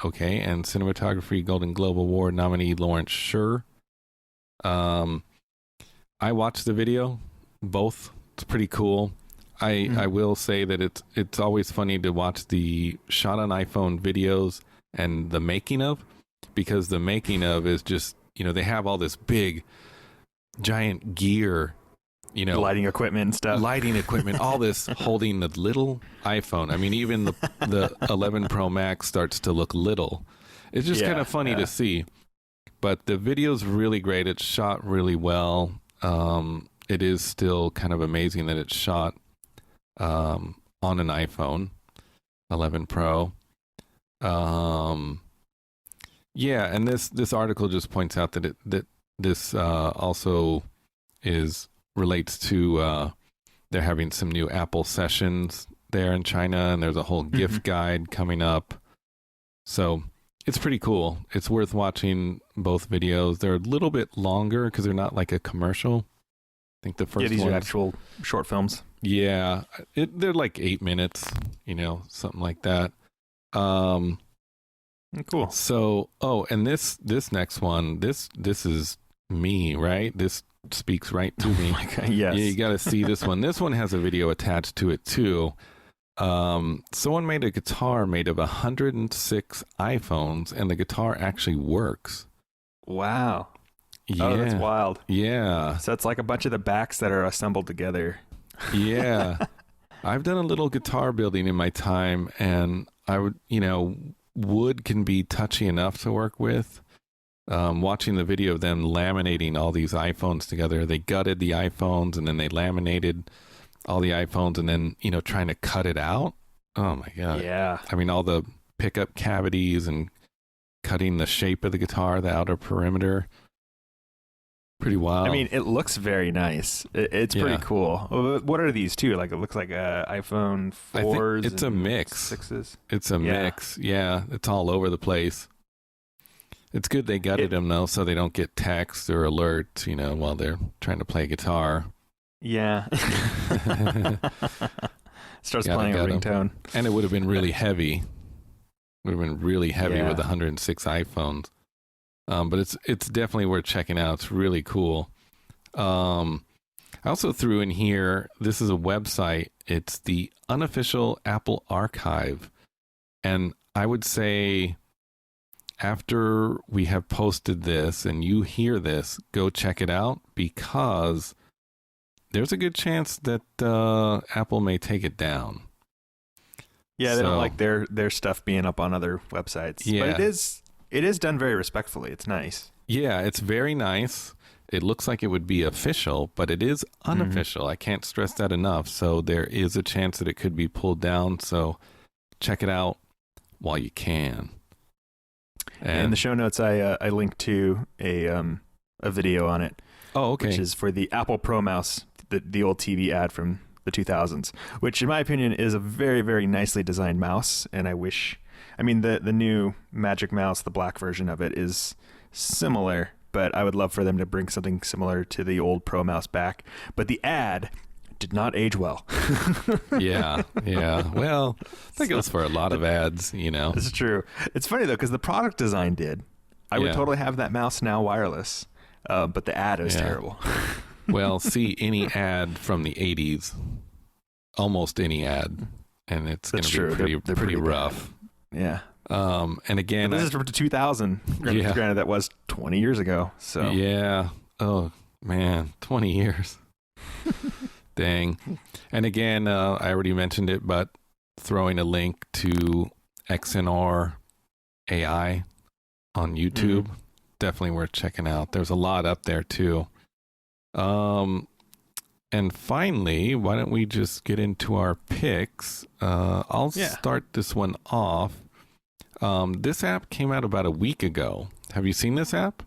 and cinematography Golden Globe Award nominee Lawrence Sher. I watched the video, both. It's pretty cool. I will say that it's always funny to watch the shot on iPhone videos and the making of, because the making of is just, they have all this big, giant gear, lighting equipment and stuff. Lighting equipment, all this holding the little iPhone. I mean, even the 11 Pro Max starts to look little. It's just kind of funny to see. But the video's really great. It's shot really well. It is still kind of amazing that it's shot on an iPhone 11 Pro. And this article just points out that this also relates to they're having some new Apple sessions there in China, and there's a whole gift guide coming up. So it's pretty cool. It's worth watching both videos. They're a little bit longer because they're not like a commercial. I think the first these are actual short films. Yeah, they're like 8 minutes, something like that. Cool. So, and this next one, this is me, right? This speaks right to me. Oh my God, yes. Yeah, you got to see this one. This one has a video attached to it too. Someone made a guitar made of 106 iPhones, and the guitar actually works. Wow. Yeah. Oh, that's wild. Yeah. So it's like a bunch of the backs that are assembled together. Yeah. I've done a little guitar building in my time, and I would, wood can be touchy enough to work with. Watching the video of them laminating all these iPhones together, they gutted the iPhones and then they laminated all the iPhones, and then, trying to cut it out. Oh my God. Yeah. I mean, all the pickup cavities and cutting the shape of the guitar, the outer perimeter. Pretty wild. I mean, it looks very nice. It's pretty cool. What are these too? Like, it looks like a iPhone 4s. It's a mix. 6s. It's a mix. Yeah. It's all over the place. It's good they gutted them though, so they don't get texts or alerts, while they're trying to play guitar. Yeah. Starts playing a ringtone. And it would have been really heavy. Would have been really heavy with 106 iPhones. But it's definitely worth checking out. It's really cool. I also threw in here, this is a website. It's the unofficial Apple Archive. And I would say after we have posted this and you hear this, go check it out, because there's a good chance that Apple may take it down. Yeah, they don't like their stuff being up on other websites. Yeah. But it is done very respectfully. It's nice. Yeah, it's very nice. it looks like it would be official, but it is unofficial. I can't stress that enough. So there is a chance that it could be pulled down. So check it out while you can. And in the show notes, I linked to a video on it. Oh, okay. Which is for the Apple Pro Mouse, the old TV ad from the 2000s, which in my opinion is a very, very nicely designed mouse. And the new Magic Mouse, the black version of it, is similar, but I would love for them to bring something similar to the old Pro Mouse back. But the ad did not age well. Yeah. Well, that goes for a lot of ads, It's true. It's funny though, because the product design did. I would totally have that mouse now wireless, but the ad is terrible. Well, see any ad from the 80s, almost any ad, and it's going to be pretty rough. Bad. Yeah. And again, but this is from 2000. Granted, that was 20 years ago. So yeah. Oh man, 20 years. Dang. And again, I already mentioned it, but throwing a link to Xnor.ai on YouTube, definitely worth checking out. There's a lot up there too. And finally, why don't we just get into our picks? I'll start this one off. This app came out about a week ago. Have you seen this app?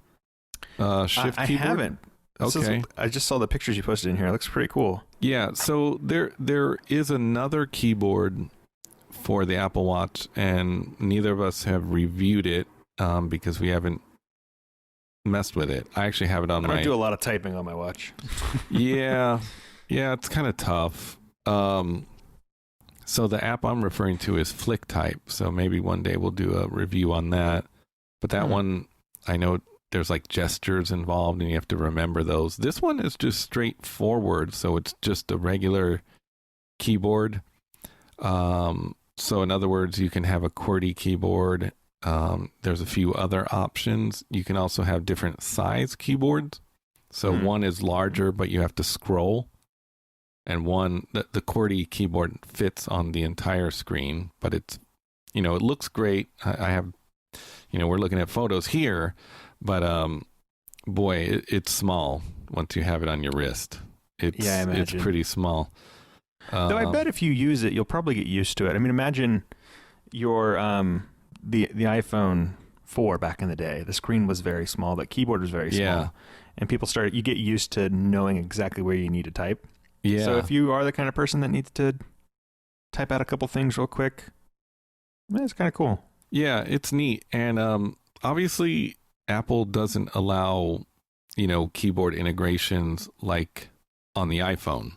Shift I Keyboard? haven't. Okay. I just saw the pictures you posted in here. It looks pretty cool. Yeah. So there is another keyboard for the Apple Watch, and neither of us have reviewed it because we haven't messed with it. I actually have it on I do a lot of typing on my watch. Yeah, it's kind of tough. So the app I'm referring to is FlickType. So maybe one day we'll do a review on that. But that one, I know there's like gestures involved and you have to remember those. This one is just straightforward. So it's just a regular keyboard. So in other words, you can have a QWERTY keyboard. There's a few other options. You can also have different size keyboards. So one is larger, but you have to scroll. And one, the QWERTY keyboard fits on the entire screen, but it's, it looks great. I have, we're looking at photos here, but boy, it's small once you have it on your wrist. It's pretty small. Though I bet if you use it, you'll probably get used to it. I mean, imagine your the iPhone 4 back in the day. The screen was very small, the keyboard was very small, and you get used to knowing exactly where you need to type. Yeah. So if you are the kind of person that needs to type out a couple things real quick, it's kind of cool. Yeah, it's neat. And obviously, Apple doesn't allow, keyboard integrations like on the iPhone,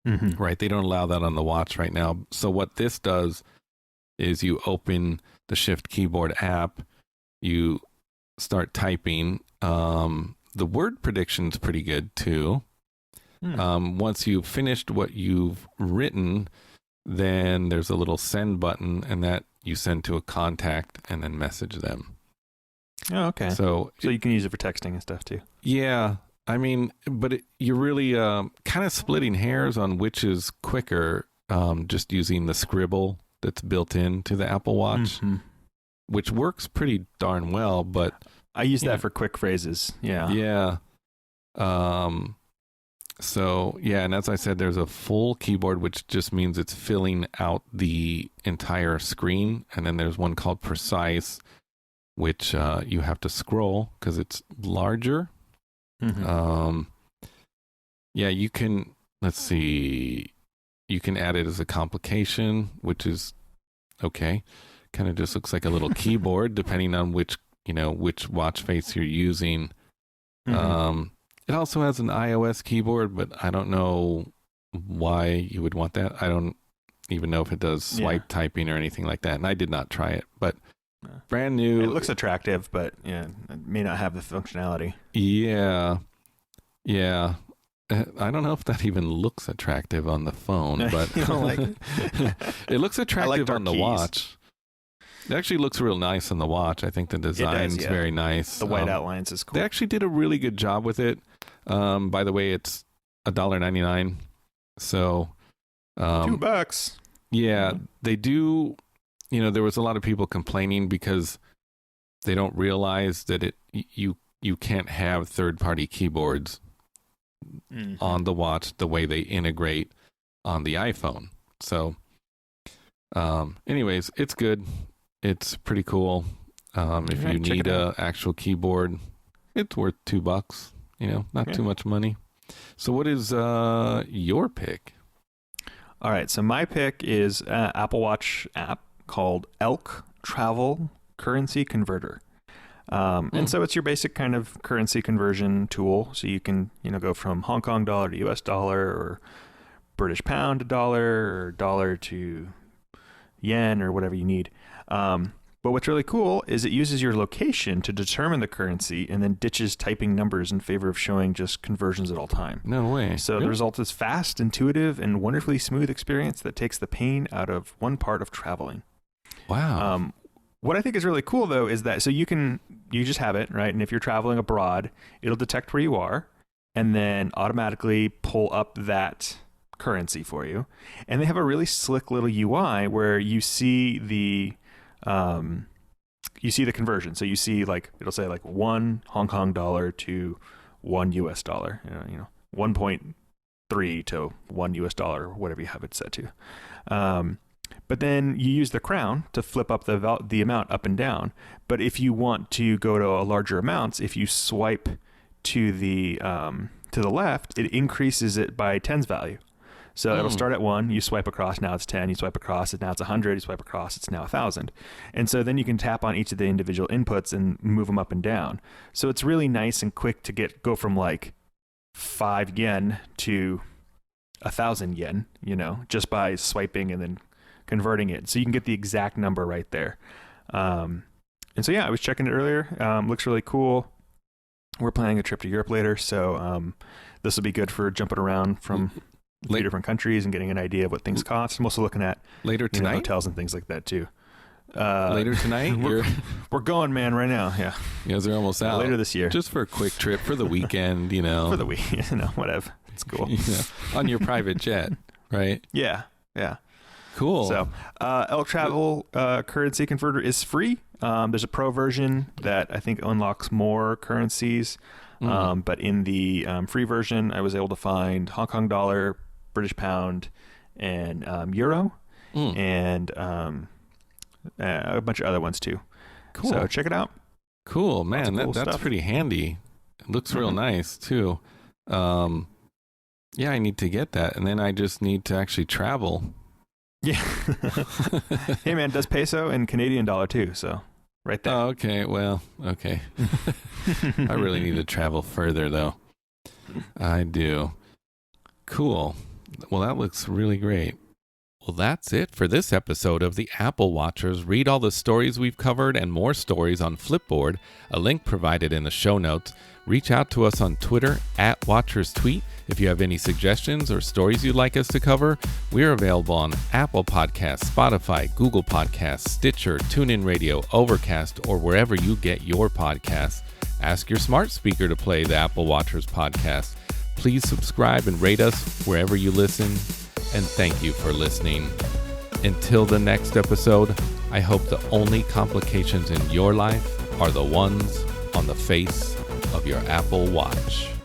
right? They don't allow that on the watch right now. So what this does is you open the Shift Keyboard app, you start typing. The word prediction's pretty good too. Once you've finished what you've written, then there's a little send button, and that you send to a contact and then message them. Oh, okay. So you can use it for texting and stuff too. Yeah. I mean, but you're really kind of splitting hairs on which is quicker, just using the scribble that's built into the Apple Watch, which works pretty darn well. But I use that for quick phrases. Yeah. Yeah. So, and as I said, there's a full keyboard, which just means it's filling out the entire screen. And then there's one called Precise, which you have to scroll because it's larger. You can, let's see, you can add it as a complication, which is okay. Kind of just looks like a little keyboard, depending on which watch face you're using. It also has an iOS keyboard, but I don't know why you would want that. I don't even know if it does swipe typing or anything like that. And I did not try it, but brand new. It looks attractive, but it may not have the functionality. Yeah. I don't know if that even looks attractive on the phone, but you don't like it? It looks attractive on the watch. It actually looks real nice on the watch. I think the design's very nice. The white outlines is cool. They actually did a really good job with it. By the way, it's $1.99. So $2. Yeah, they do. There was a lot of people complaining because they don't realize that you you can't have third-party keyboards on the watch the way they integrate on the iPhone. So, anyways, it's good. It's pretty cool. If you need an actual keyboard, it's worth $2. Not too much money. So what is your pick? All right. So my pick is an Apple Watch app called Elk Travel Currency Converter. And so it's your basic kind of currency conversion tool. So you can, go from Hong Kong dollar to US dollar, or British pound to dollar, or dollar to yen, or whatever you need. But what's really cool is it uses your location to determine the currency and then ditches typing numbers in favor of showing just conversions at all time. No way. So really? The result is fast, intuitive, and wonderfully smooth experience that takes the pain out of one part of traveling. Wow. What I think is really cool, though, is that you just have it, right? And if you're traveling abroad, it'll detect where you are and then automatically pull up that currency for you. And they have a really slick little UI where you see the conversion. So you see it'll say 1 Hong Kong dollar to 1 US dollar, 1.3 to 1 US dollar, or whatever you have it set to. But then you use the crown to flip up the amount up and down. But if you want to go to a larger amounts, if you swipe to the left, it increases it by tens value. So it'll start at 1, you swipe across, now it's 10, you swipe across, now it's 100, you swipe across, it's now 1,000. And so then you can tap on each of the individual inputs and move them up and down. So it's really nice and quick to go from 5 yen to 1,000 yen, just by swiping and then converting it. So you can get the exact number right there. And so, I was checking it earlier. Looks really cool. We're planning a trip to Europe later, so this will be good for jumping around from different countries and getting an idea of what things cost. I'm also looking at later tonight hotels and things like that too. Later tonight, we're going, man, right now. Yeah, they're almost out. Later this year, just for a quick trip for the weekend. For the week, whatever. It's cool. On your private jet, right? Yeah. Cool. So, Elk Travel Currency Converter is free. There's a pro version that I think unlocks more currencies. But in the free version, I was able to find Hong Kong dollar, British pound, and euro, and a bunch of other ones too. Cool. So check it out. Cool, man. Cool that's stuff. pretty handy. It looks real nice too. I need to get that, and then I just need to actually travel. Yeah. Hey, man, it does peso and Canadian dollar too. So right there. Oh, okay. Well, okay. I really need to travel further though. I do. Cool. Well, that looks really great. Well, that's it for this episode of the Apple Watchers. Read all the stories we've covered and more stories on Flipboard, a link provided in the show notes. Reach out to us on Twitter @WatchersTweet if you have any suggestions or stories you'd like us to cover. We're available on Apple Podcasts, Spotify, Google Podcasts, Stitcher, TuneIn Radio, Overcast, or wherever you get your podcasts. Ask your smart speaker to play the Apple Watchers podcast. Please subscribe and rate us wherever you listen. And thank you for listening. Until the next episode, I hope the only complications in your life are the ones on the face of your Apple Watch.